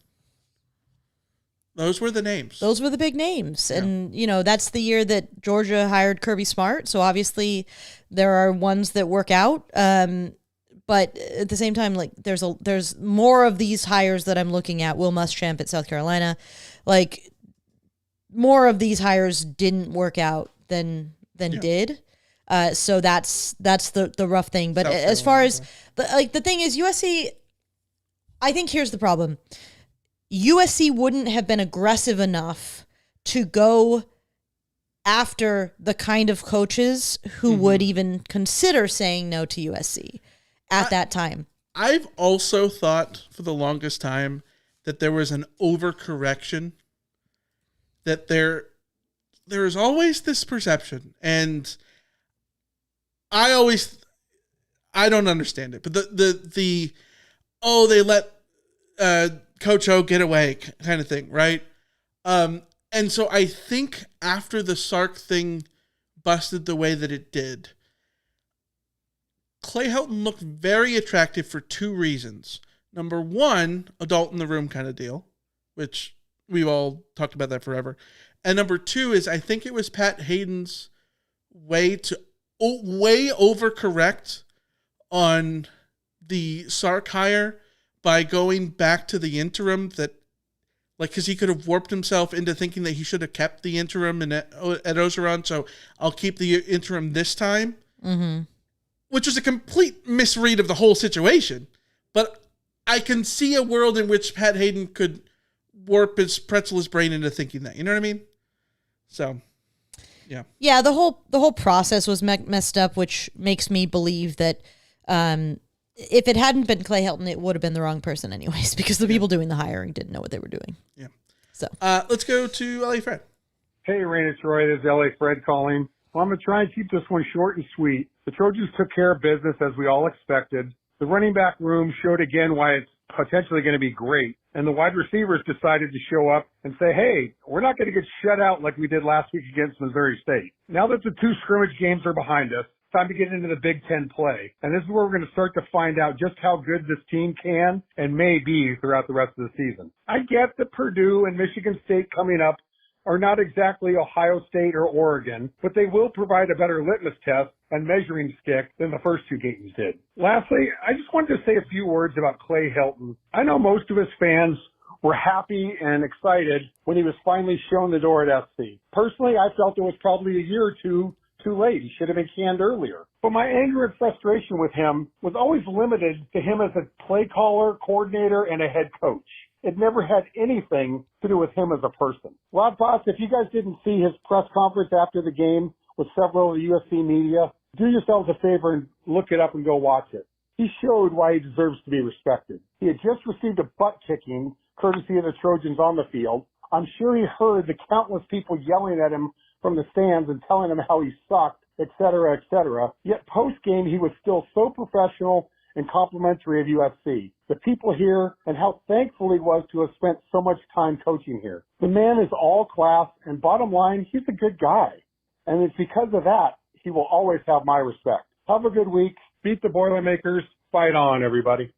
Those were the names. Those were the big names. Yeah. And, that's the year that Georgia hired Kirby Smart. So obviously there are ones that work out. But at the same time, like there's more of these hires that I'm looking at. Will Muschamp at South Carolina. Like more of these hires didn't work out than did. So that's the rough thing. But as far as the thing is USC, I think here's the problem. USC wouldn't have been aggressive enough to go after the kind of coaches who would even consider saying no to USC at that time. I've also thought for the longest time that there was an overcorrection, that there is always this perception, and I don't understand it, but they let Coach O get away kind of thing, right? And so I think after the Sark thing busted the way that it did, Clay Helton looked very attractive for two reasons. Number one, adult in the room kind of deal, which we've all talked about that forever. And number two is I think it was Pat Hayden's way to way overcorrect on the Sark hire by going back to the interim, that because he could have warped himself into thinking that he should have kept the interim at Ogeron, so I'll keep the interim this time, which was a complete misread of the whole situation. But I can see a world in which Pat Hayden could pretzel his brain into thinking that. You know what I mean? So, yeah. Yeah, the whole process was messed up, which makes me believe that if it hadn't been Clay Helton, it would have been the wrong person anyways, because the people doing the hiring didn't know what they were doing. Yeah. So let's go to LA Fred. Hey, Rain, it's Roy. This is LA Fred calling. Well, I'm going to try and keep this one short and sweet. The Trojans took care of business as we all expected. The running back room showed again why it's potentially going to be great. And the wide receivers decided to show up and say, hey, we're not going to get shut out like we did last week against Missouri State. Now that the two scrimmage games are behind us, time to get into the Big Ten play. And this is where we're going to start to find out just how good this team can and may be throughout the rest of the season. I get that Purdue and Michigan State coming up are not exactly Ohio State or Oregon, but they will provide a better litmus test and measuring stick than the first two games did. Lastly, I just wanted to say a few words about Clay Helton. I know most of his fans were happy and excited when he was finally shown the door at SC. Personally, I felt it was probably a year or two too late. He should have been canned earlier. But my anger and frustration with him was always limited to him as a play caller, coordinator, and a head coach. It never had anything to do with him as a person. Rob Foss, if you guys didn't see his press conference after the game with several of the USC media, do yourselves a favor and look it up and go watch it. He showed why he deserves to be respected. He had just received a butt kicking courtesy of the Trojans on the field. I'm sure he heard the countless people yelling at him from the stands and telling him how he sucked, et cetera, et cetera. Yet post-game, he was still so professional and complimentary of USC, the people here, and how thankful he was to have spent so much time coaching here. The man is all class, and bottom line, he's a good guy. And it's because of that, he will always have my respect. Have a good week. Beat the Boilermakers. Fight on, everybody.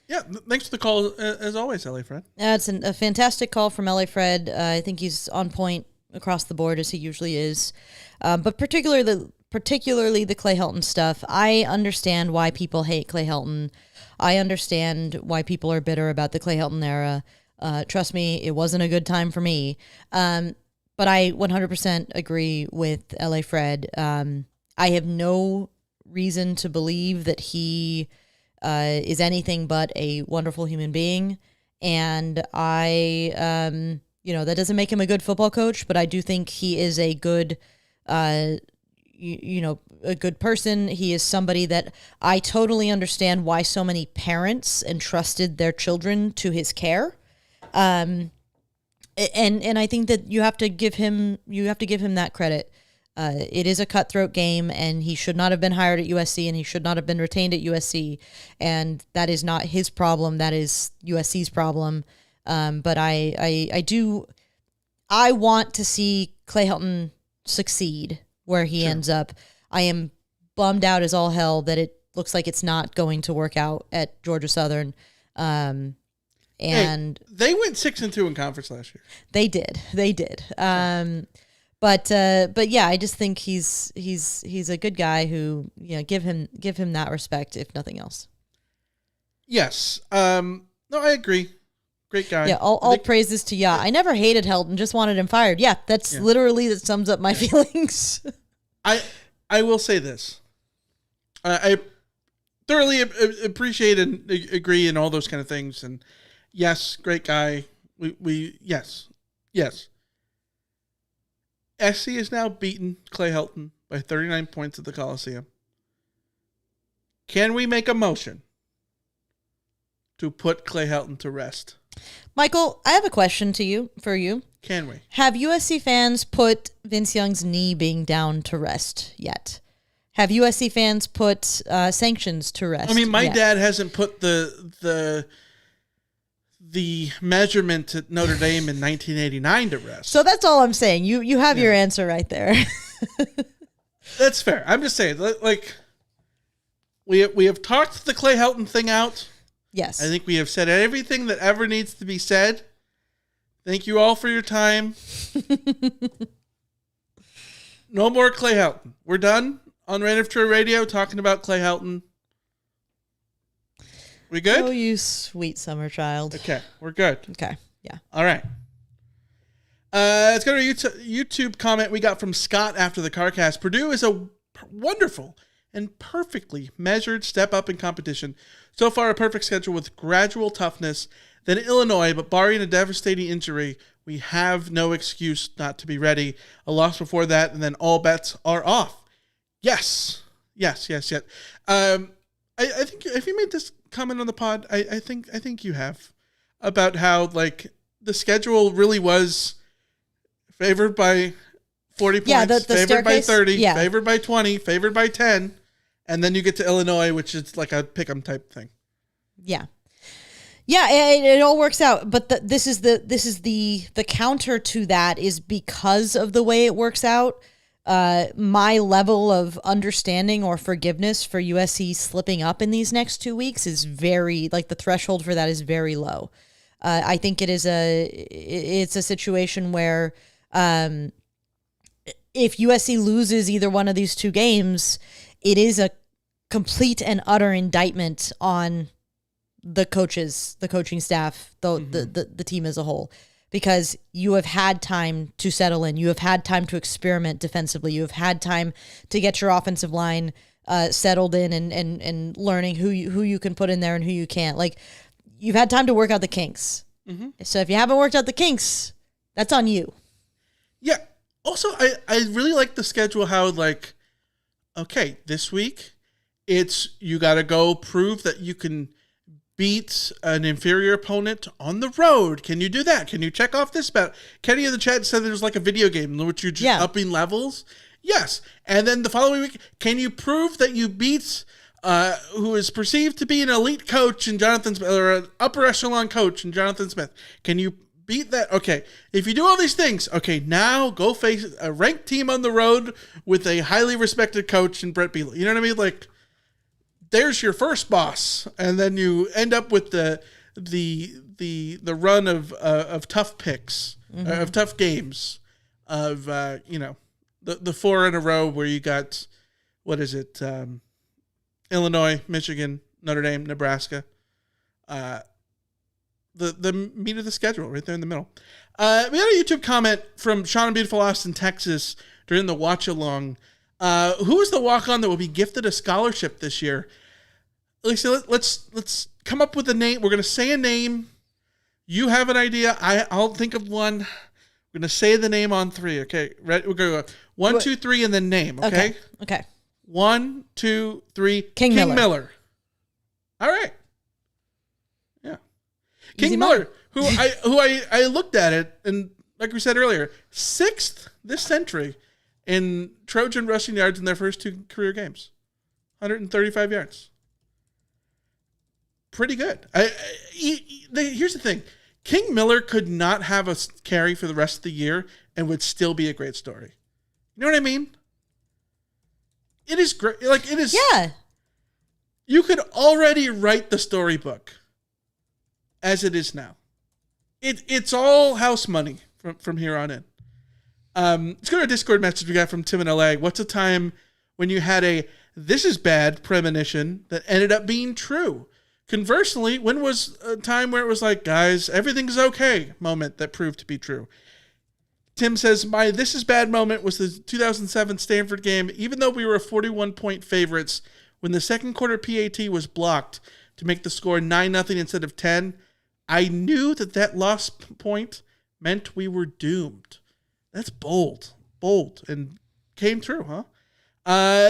Yeah, thanks for the call, as always, LA Fred. It's a fantastic call from LA Fred. I think he's on point across the board, as he usually is. But particularly the Clay Helton stuff, I understand why people hate Clay Helton. I understand why people are bitter about the Clay Helton era. Trust me, it wasn't a good time for me. But I 100% agree with LA Fred. I have no reason to believe that he is anything but a wonderful human being. And I, that doesn't make him a good football coach, but I do think he is a good, a good person. He is somebody that I totally understand why so many parents entrusted their children to his care. And I think that you have to give him that credit. It is a cutthroat game, and he should not have been hired at USC, and he should not have been retained at USC. And that is not his problem. That is USC's problem. But I want to see Clay Helton succeed where he ends up. I am bummed out as all hell that it looks like it's not going to work out at Georgia Southern. And they went 6-2 in conference last year. They did. But yeah, I just think he's a good guy who, give him that respect, if nothing else. Yes. No, I agree. Great guy. Yeah, all praises to Ya. I never hated Helton, just wanted him fired. Yeah, that sums up my feelings. I will say this. I thoroughly appreciate and agree and all those kind of things. And yes, great guy. Yes. SC has now beaten Clay Helton by 39 points at the Coliseum. Can we make a motion to put Clay Helton to rest? Michael, I have a question for you. Can we? Have USC fans put Vince Young's knee being down to rest yet? Have USC fans put sanctions to rest? I mean, my yet? dad hasn't put the measurement at Notre Dame in 1989 to rest. So that's all I'm saying. You have your answer right there. That's fair. I'm just saying, like, we have talked the Clay Helton thing out. Yes. I think we have said everything that ever needs to be said. Thank you all for your time. No more Clay Helton. We're done on Rant of True Radio talking about Clay Helton. We good? Oh, you sweet summer child. Okay, we're good. Okay, yeah. All right. Let's go to a YouTube comment we got from Scott after the CarCast. Purdue is a wonderful and perfectly measured step up in competition. So far, a perfect schedule with gradual toughness. Then Illinois, but barring a devastating injury, we have no excuse not to be ready. A loss before that, and then all bets are off. Yes. I think, have you made this comment on the pod? I think you have, about how, like, the schedule really was favored by 40 points, the favored by staircase? 30, favored by 20, favored by 10, and then you get to Illinois, which is like a pick 'em type thing. Yeah. Yeah, it all works out, but this is the counter to that is because of the way it works out. My level of understanding or forgiveness for USC slipping up in these next 2 weeks is very, like, the threshold for that is very low. I think it's a situation where if USC loses either one of these two games, it is a complete and utter indictment on the coaches, the coaching staff, the team as a whole. Because you have had time to settle in. You have had time to experiment defensively. You have had time to get your offensive line settled in and learning who you can put in there and who you can't. Like, you've had time to work out the kinks. Mm-hmm. So if you haven't worked out the kinks, that's on you. Yeah. Also, I really like the schedule, how, like, okay, this week, it's you got to go prove that you can beat an inferior opponent on the road. Can you do that? Can you check off this bet? Kenny in the chat said there's like a video game in which you're just upping levels. Yes. And then the following week, can you prove that you beat who is perceived to be an elite coach in Jonathan Smith, or an upper echelon coach in Jonathan Smith? Can you beat that? Okay. If you do all these things, okay, now go face a ranked team on the road with a highly respected coach in Brett Bielema. You know what I mean? Like, there's your first boss, and then you end up with the run of tough picks, of tough games, of the 4 in a row where you got, what is it, Illinois, Michigan, Notre Dame, Nebraska, the meat of the schedule right there in the middle. We had a YouTube comment from Sean in beautiful Austin, Texas, during the watch along. Who is the walk-on that will be gifted a scholarship this year? Lisa, let's come up with a name. We're going to say a name. You have an idea. I'll think of one. We're going to say the name on 3. Okay, right? We're going to go 1, 2, 3, and then name. Okay. 1, 2, 3. King Miller. All right. Yeah. King Miller, who I looked at it, and like we said earlier, 6th this century in Trojan rushing yards in their first 2 career games. 135 yards. Pretty good. Here's the thing. King Miller could not have a carry for the rest of the year and would still be a great story. You know what I mean? It is great. Like, it is. Yeah. You could already write the storybook as it is now. It's all house money from here on in. Let's go to a Discord message we got from Tim in LA. What's a time when you had a "this is bad" premonition that ended up being true? Conversely, when was a time where it was like, guys, everything's okay moment that proved to be true? Tim says, my "this is bad" moment was the 2007 Stanford game. Even though we were 41-point favorites, when the second quarter PAT was blocked to make the score 9-0 instead of 10, I knew that lost point meant we were doomed. That's bold, and came true, huh?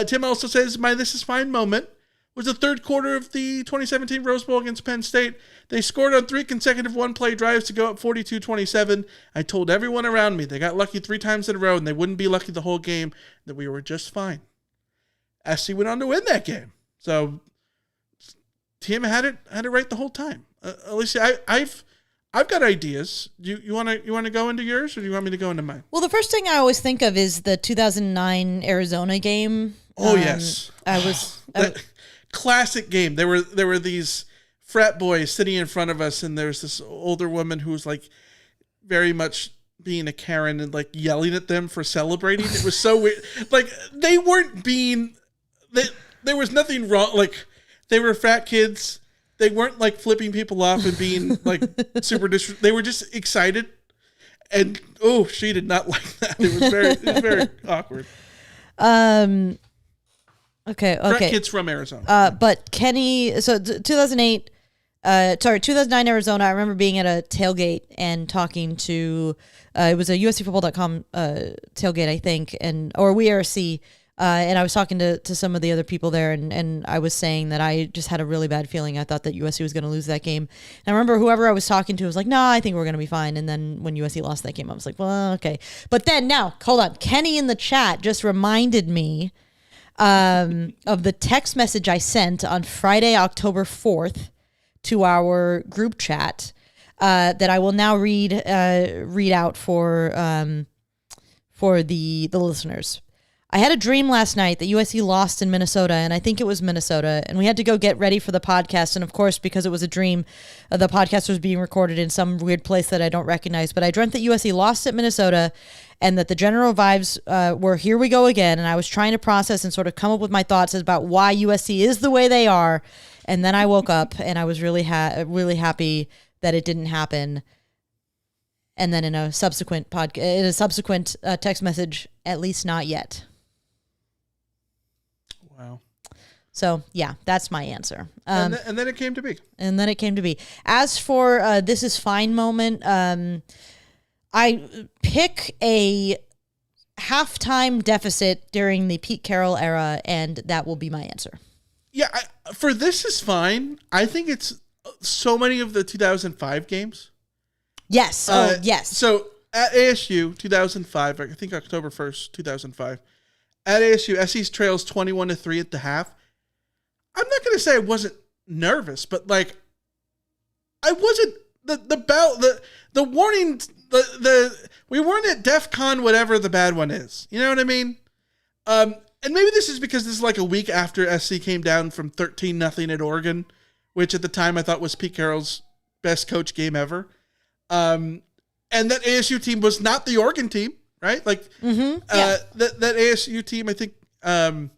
Tim also says, my "this is fine" moment was the third quarter of the 2017 Rose Bowl against Penn State. They scored on 3 consecutive one-play drives to go up 42-27. I told everyone around me they got lucky 3 times in a row and they wouldn't be lucky the whole game, that we were just fine. SC went on to win that game. So Tim had it right the whole time. Alicia, I've got ideas. You want to go into yours, or do you want me to go into mine? Well, the first thing I always think of is the 2009 Arizona game. Oh yes, classic game. There were these frat boys sitting in front of us, and there's this older woman who was like very much being a Karen and like yelling at them for celebrating. It was so weird. Like they weren't being. There was nothing wrong. Like they were frat kids. They weren't like flipping people off and being like super they were just excited. And she did not like that. It was very awkward. Okay. Frat kids from Arizona. But Kenny, so 2009 Arizona, I remember being at a tailgate and talking to, it was a USCfootball.com tailgate, I think, or WeRC. And I was talking to some of the other people there, and I was saying that I just had a really bad feeling. I thought that USC was going to lose that game. And I remember whoever I was talking to was like, no, I think we're going to be fine. And then when USC lost that game, I was like, well, okay. But then now, hold on. Kenny in the chat just reminded me of the text message I sent on Friday, October 4th to our group chat that I will now read out for the listeners. I had a dream last night that USC lost in Minnesota, and I think it was Minnesota, and we had to go get ready for the podcast. And of course, because it was a dream, the podcast was being recorded in some weird place that I don't recognize. But I dreamt that USC lost at Minnesota, and that the general vibes were here we go again. And I was trying to process and sort of come up with my thoughts about why USC is the way they are. And then I woke up, and I was really happy that it didn't happen. And then in a subsequent text message, at least not yet. Wow. So, yeah, that's my answer. And then it came to be. And then it came to be. As for this is fine moment, I pick a halftime deficit during the Pete Carroll era, and that will be my answer. Yeah, for this is fine. I think it's so many of the 2005 games. Yes. Yes. So at ASU 2005, I think October 1st, 2005, at ASU, SC's trails 21-3 at the half. I'm not going to say I wasn't nervous, but like I wasn't the warning, we weren't at DEF CON, whatever the bad one is. You know what I mean? And maybe this is because this is like a week after SC came down from 13-0 at Oregon, which at the time I thought was Pete Carroll's best coach game ever. And that ASU team was not the Oregon team, right? Like that ASU team, I think, I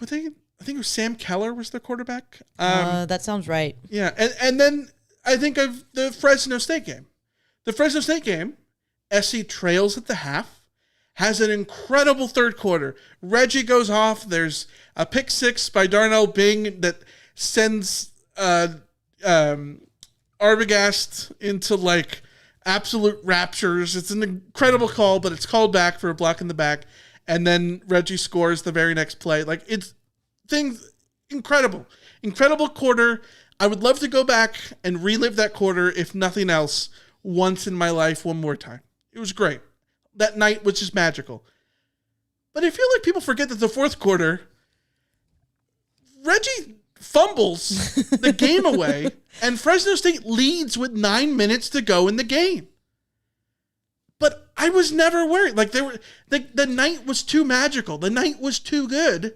think it was Sam Keller was the quarterback. That sounds right. Yeah, and then I think of the Fresno State game. The Fresno State game, SC trails at the half, has an incredible third quarter. Reggie goes off. There's a pick six by Darnell Bing that sends Arbogast into like absolute raptures. It's an incredible call, but it's called back for a block in the back. And then Reggie scores the very next play. Like it's incredible quarter. I would love to go back and relive that quarter, if nothing else, once in my life, one more time. It was great. that night was just magical. But I feel like people forget that the fourth quarter, Reggie fumbles the game away, and Fresno State leads with 9 minutes to go in the game. But I was never worried. Like the night was too magical. The night was too good.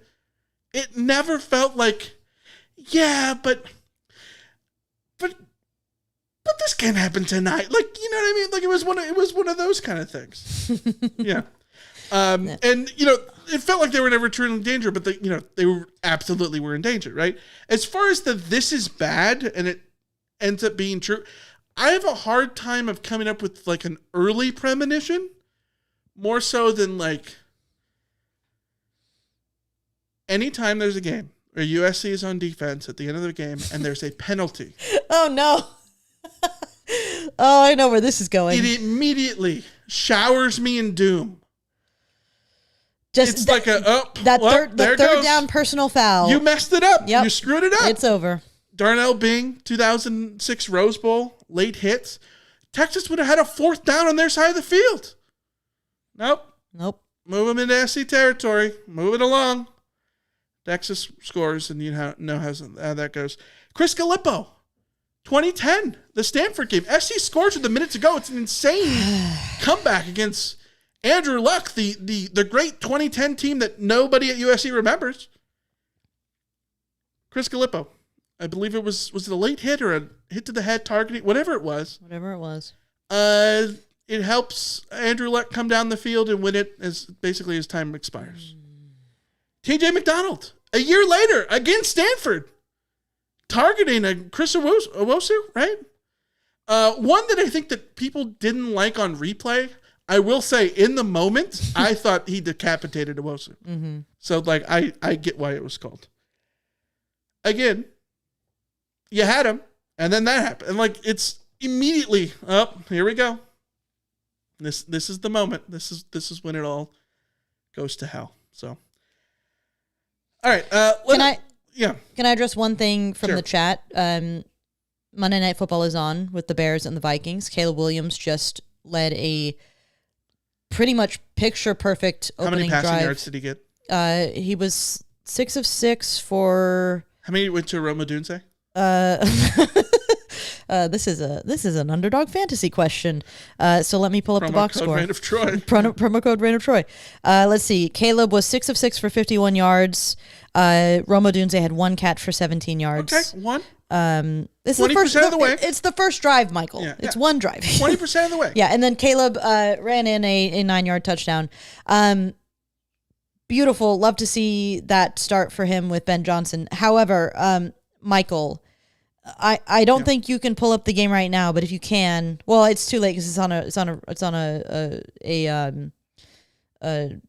It never felt like, yeah, but this can't happen tonight. Like, you know what I mean? Like it was one of those kind of things. Yeah. And it felt like they were never truly in danger, but they were absolutely were in danger, right? As far as this is bad and it ends up being true, I have a hard time of coming up with like an early premonition, more so than like anytime there's a game or USC is on defense at the end of the game and there's a penalty. Oh no. Oh, I know where this is going. It immediately showers me in doom. Just it's like third down personal foul. You messed it up. Yep. You screwed it up. It's over. Darnell Bing, 2006 Rose Bowl, late hits. Texas would have had a fourth down on their side of the field. Nope. Move them into SC territory. Move it along. Texas scores, and you know how that goes. Chris Gallipo, 2010, the Stanford game. SC scores with a minute to go. It's an insane comeback against Andrew Luck, the great 2010 team that nobody at USC remembers. Chris Gallipo, I believe it was it a late hit or a hit to the head targeting, whatever it was. It helps Andrew Luck come down the field and win it as time expires. TJ McDonald, a year later against Stanford, targeting a Chris Owosu, right? One that I think that people didn't like on replay. I will say, in the moment, I thought he decapitated Owosu. Mm-hmm. So, I get why it was called. Again, you had him, and then that happened. And, it's immediately, here we go. This is the moment. This is when it all goes to hell. So, all right. Can I address one thing from the chat? Monday Night Football is on with the Bears and the Vikings. Caleb Williams just led a pretty much picture-perfect opening drive. How many passing yards did he get? He was 6 of 6 for... How many went to Roma Dunze? This is an Underdog fantasy question. So let me pull up the box score. Reign of Troy. Promo code Reign of Troy. Let's see. Caleb was 6 of 6 for 51 yards. Roma Dunze had 1 catch for 17 yards. Okay, 1. This is the first of the way. It's the first drive, Michael. Yeah, it's one drive. 20% of the way. Yeah, and then Caleb ran in a 9-yard touchdown. Beautiful. Love to see that start for him with Ben Johnson. However, Michael, I don't think you can pull up the game right now, but if you can, well, it's too late because it's on a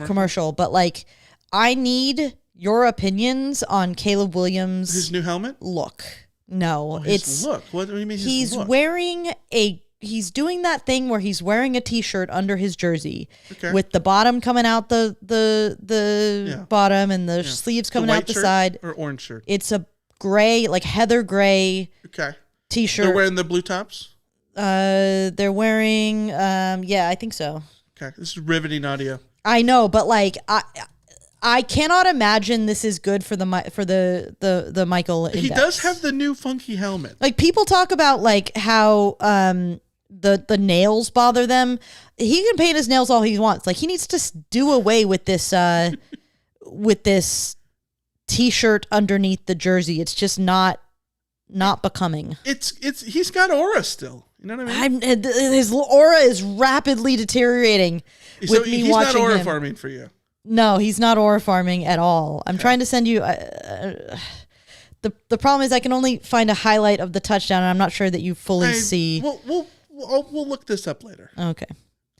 commercial. But I need your opinions on Caleb Williams. His new helmet? Look. No, his look. What do you mean? He's look? He's doing that thing where he's wearing a T-shirt under his jersey, with the bottom coming out the bottom and the sleeves coming out the side. Or orange shirt. It's a gray, heather gray. T-shirt. They're wearing the blue tops. They're wearing. I think so. Okay, this is riveting audio. I know, but I cannot imagine this is good for the Michael Index. He does have the new funky helmet. People talk about the nails bother them. He can paint his nails all he wants. He needs to do away with this T-shirt underneath the jersey. It's just not becoming. He's got aura still. You know what I mean? His aura is rapidly deteriorating. So he's not aura farming for you. No, he's not aura farming at all. I'm trying to send you. The problem is I can only find a highlight of the touchdown, and I'm not sure that you fully see. We'll look this up later. Okay.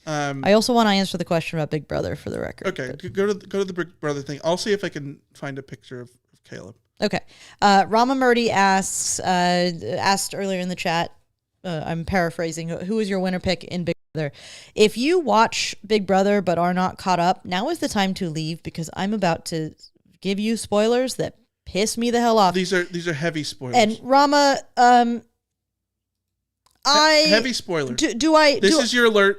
I also want to answer the question about Big Brother for the record. Okay, go to the Big Brother thing. I'll see if I can find a picture of Caleb. Okay. Rama Murdy asked earlier in the chat. I'm paraphrasing. Who is your winner pick in Big Brother? If you watch Big Brother but are not caught up, now is the time to leave because I'm about to give you spoilers that piss me the hell off. These are heavy spoilers. And Rama, heavy spoilers. This is your alert.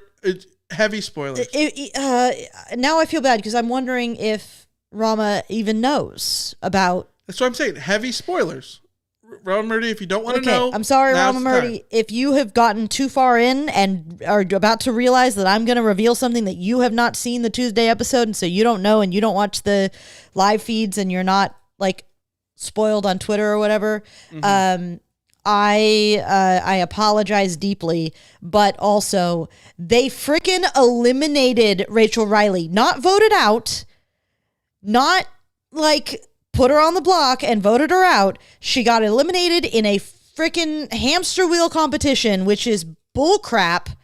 Heavy spoilers. Now I feel bad because I'm wondering if Rama even knows about. That's what I'm saying. Heavy spoilers. Rama Murdy, if you don't want to Okay, know, I'm sorry, now's Rama the time. Murdy. If you have gotten too far in and are about to realize that I'm going to reveal something that you have not seen the Tuesday episode, and so you don't know and you don't watch the live feeds and you're not like spoiled on Twitter or whatever, I apologize deeply, but also they freaking eliminated Rachel Riley, not voted out, not like put her on the block and voted her out. She got eliminated in a freaking hamster wheel competition, which is bullcrap.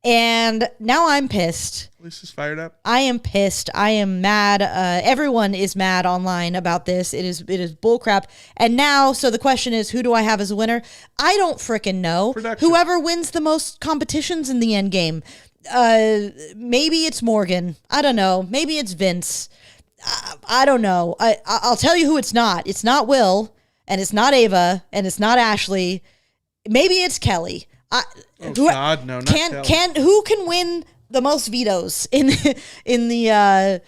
And now I'm pissed. Lisa's fired up. I am pissed. I am mad. Everyone is mad online about this. It is bullcrap. And now, so the question is, who do I have as a winner? I don't frickin' know. Production. Whoever wins the most competitions in the end game. Maybe it's Morgan. I don't know. Maybe it's Vince. I don't know. I'll tell you who it's not. It's not Will, and it's not Ava, and it's not Ashley. Maybe it's Kelly. God, no, not Kelly. Who can win the most vetoes in the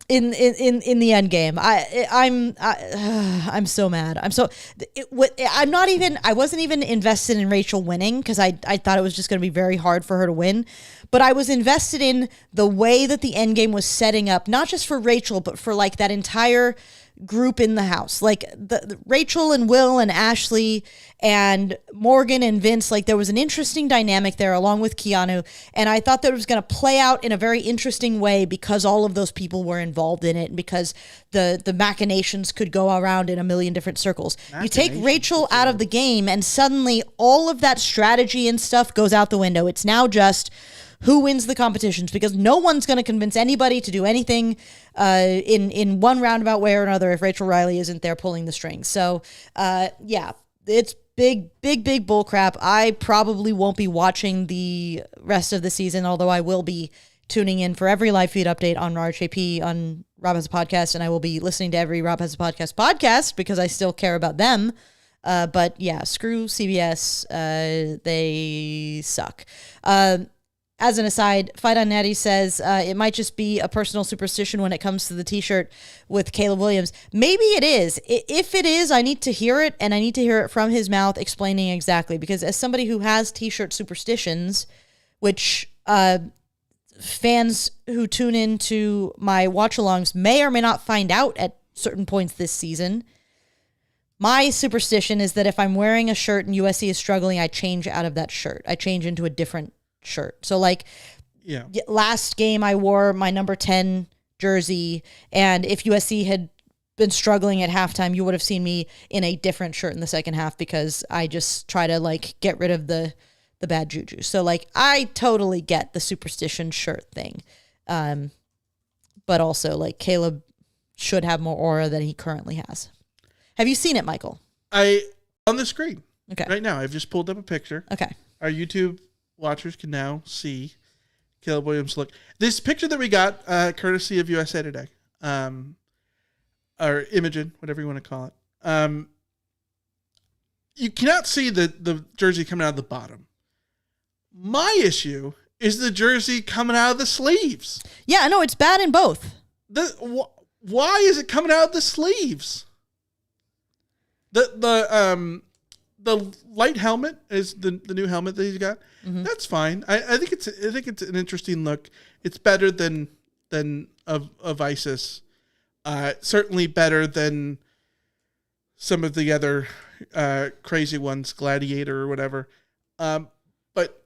end game? I'm so mad. I wasn't even invested in Rachel winning because I thought it was just going to be very hard for her to win. But I was invested in the way that the end game was setting up, not just for Rachel, but for like that entire group in the house, like the Rachel and Will and Ashley and Morgan and Vince. Like there was an interesting dynamic there along with Keanu, and I thought that it was going to play out in a very interesting way because all of those people were involved in it, and because the machinations could go around in a million different circles. You take Rachel out of the game, and suddenly all of that strategy and stuff goes out the window. It's now just who wins the competitions, because no one's going to convince anybody to do anything in one roundabout way or another if Rachel Riley isn't there pulling the strings. So, yeah, it's big bull crap. I probably won't be watching the rest of the season, although I will be tuning in for every live feed update on RHAP on Rob Has a Podcast, and I will be listening to every Rob Has a podcast because I still care about them. But yeah, screw CBS. They suck. As an aside, Fight on Natty says it might just be a personal superstition when it comes to the T-shirt with Caleb Williams. Maybe it is. If it is, I need to hear it, and I need to hear it from his mouth explaining exactly. Because as somebody who has T-shirt superstitions, which fans who tune into my watch-alongs may or may not find out at certain points this season, my superstition is that if I'm wearing a shirt and USC is struggling, I change out of that shirt. I change into a different shirt. So like last game I wore my number 10 jersey, and if USC had been struggling at halftime, you would have seen me in a different shirt in the second half because I just try to like get rid of the bad juju. So like I totally get the superstition shirt thing. But also like Caleb should have more aura than he currently has. Have you seen it, Michael? On the screen. Okay. Right now, I've just pulled up a picture. Okay. Our YouTube watchers can now see Caleb Williams look. This picture that we got, courtesy of USA Today, or Imogen, whatever you want to call it. You cannot see the jersey coming out of the bottom. My issue is the jersey coming out of the sleeves. Yeah, no, it's bad in both. Why is it coming out of the sleeves? The light helmet is the new helmet that he's got. Mm-hmm. That's fine. I think it's an interesting look. It's better than of ISIS. Certainly better than some of the other crazy ones, Gladiator or whatever. But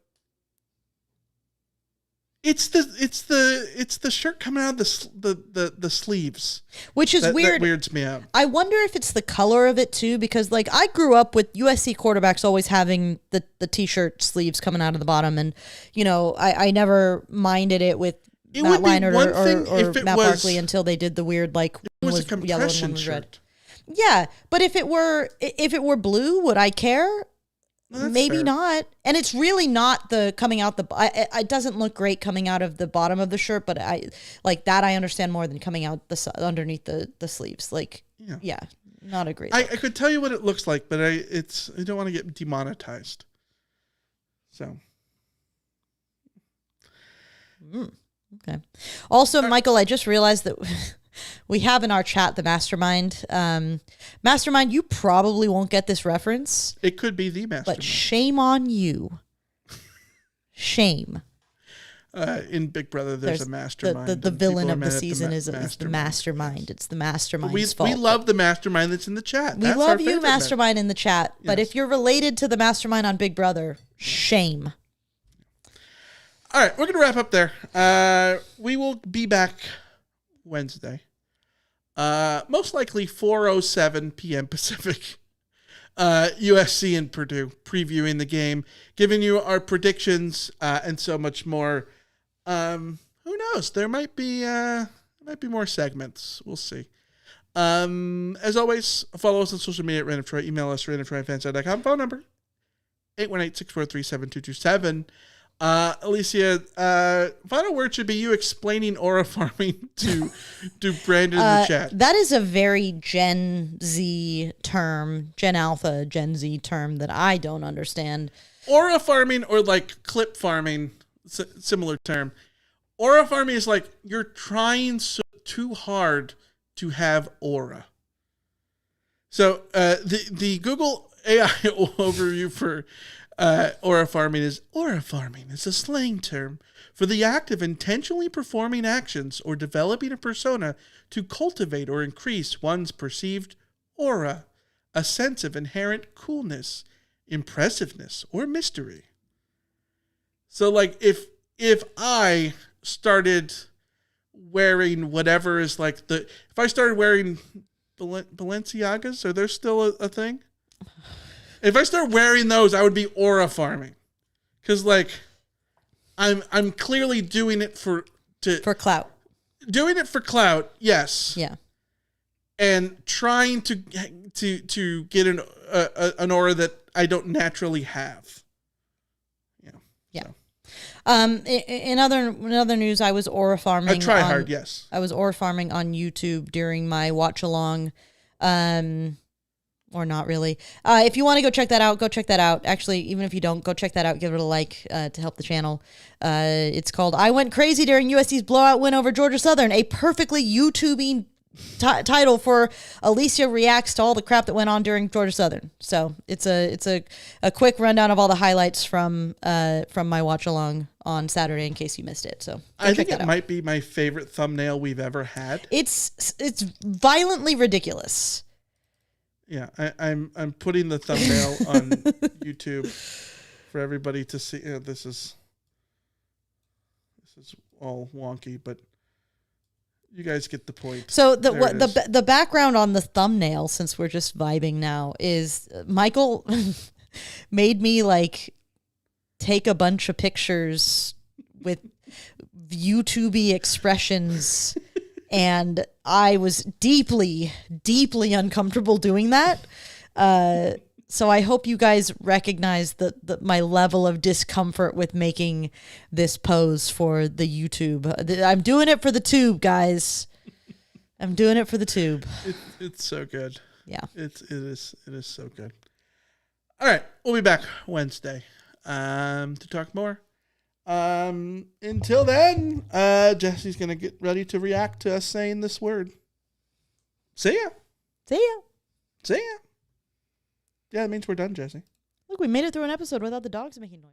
it's the shirt coming out of the sleeves, which is weird. That weirds me out. I wonder if it's the color of it too, because like I grew up with USC quarterbacks always having the t-shirt sleeves coming out of the bottom, and you know I never minded it with Matt Leinart or Matt Barkley until they did the weird like it was a compression yellow and one was shirt. red. Yeah, but if it were blue, would I care? Well, maybe fair. not. And it's really not the coming out it doesn't look great coming out of the bottom of the shirt, but I like that I understand more than coming out underneath the sleeves. Like yeah, not a great I could tell you what it looks like, but I don't want to get demonetized. So Okay. Also, Michael, I just realized that we have in our chat the Mastermind. Mastermind, you probably won't get this reference. It could be the Mastermind. But shame on you. Shame. In Big Brother, there's a Mastermind. The villain of the season is the Mastermind. It's the Mastermind's fault. We love the Mastermind that's in the chat. We love you, Mastermind, in the chat. But Yes. if you're related to the Mastermind on Big Brother, shame. All right, we're going to wrap up there. We will be back Wednesday. Most likely 4:07 p.m. Pacific. USC and Purdue, previewing the game, giving you our predictions, and so much more. Who knows? There might be more segments. We'll see. As always, follow us on social media at Random Troy. Email us, randomtroyfans.com. Phone number, 818-643-7227. Alicia, final word should be you explaining aura farming to Brandon in the chat. That is a very Gen Z term, Gen Alpha, Gen Z term that I don't understand. Aura farming or like clip farming, similar term. Aura farming is like you're trying too hard to have aura. So the Google AI overview for aura farming is a slang term for the act of intentionally performing actions or developing a persona to cultivate or increase one's perceived aura, a sense of inherent coolness, impressiveness, or mystery. So like if I started wearing whatever is like if I started wearing Balenciagas, are there still a thing? If I start wearing those, I would be aura farming, because like I'm clearly doing it for clout. Doing it for clout, yes. Yeah. And trying to get an aura that I don't naturally have. Yeah. So. In other news, I was aura farming. I try hard, yes. I was aura farming on YouTube during my watch along. Or not really. If you want to go check that out, go check that out. Actually, even if you don't, go check that out. Give it a like to help the channel. It's called I Went Crazy During USC's Blowout Win Over Georgia Southern, a perfectly YouTubing title for Alicia reacts to all the crap that went on during Georgia Southern. So it's a quick rundown of all the highlights from my watch along on Saturday in case you missed it. So I think it might be my favorite thumbnail we've ever had. It's violently ridiculous. Yeah, I'm putting the thumbnail on YouTube for everybody to see. This is all wonky, but you guys get the point. So the background on the thumbnail, since we're just vibing now, is Michael made me like take a bunch of pictures with YouTube-y expressions. And I was deeply, deeply uncomfortable doing that. So I hope you guys recognize my level of discomfort with making this pose for the YouTube. I'm doing it for the tube, guys. I'm doing it for the tube. It's so good. Yeah. It is so good. All right, we'll be back Wednesday to talk more. Until then, Jesse's gonna get ready to react to us saying this word. See ya. See ya. See ya. Yeah, that means we're done, Jesse. Look, we made it through an episode without the dogs making noise.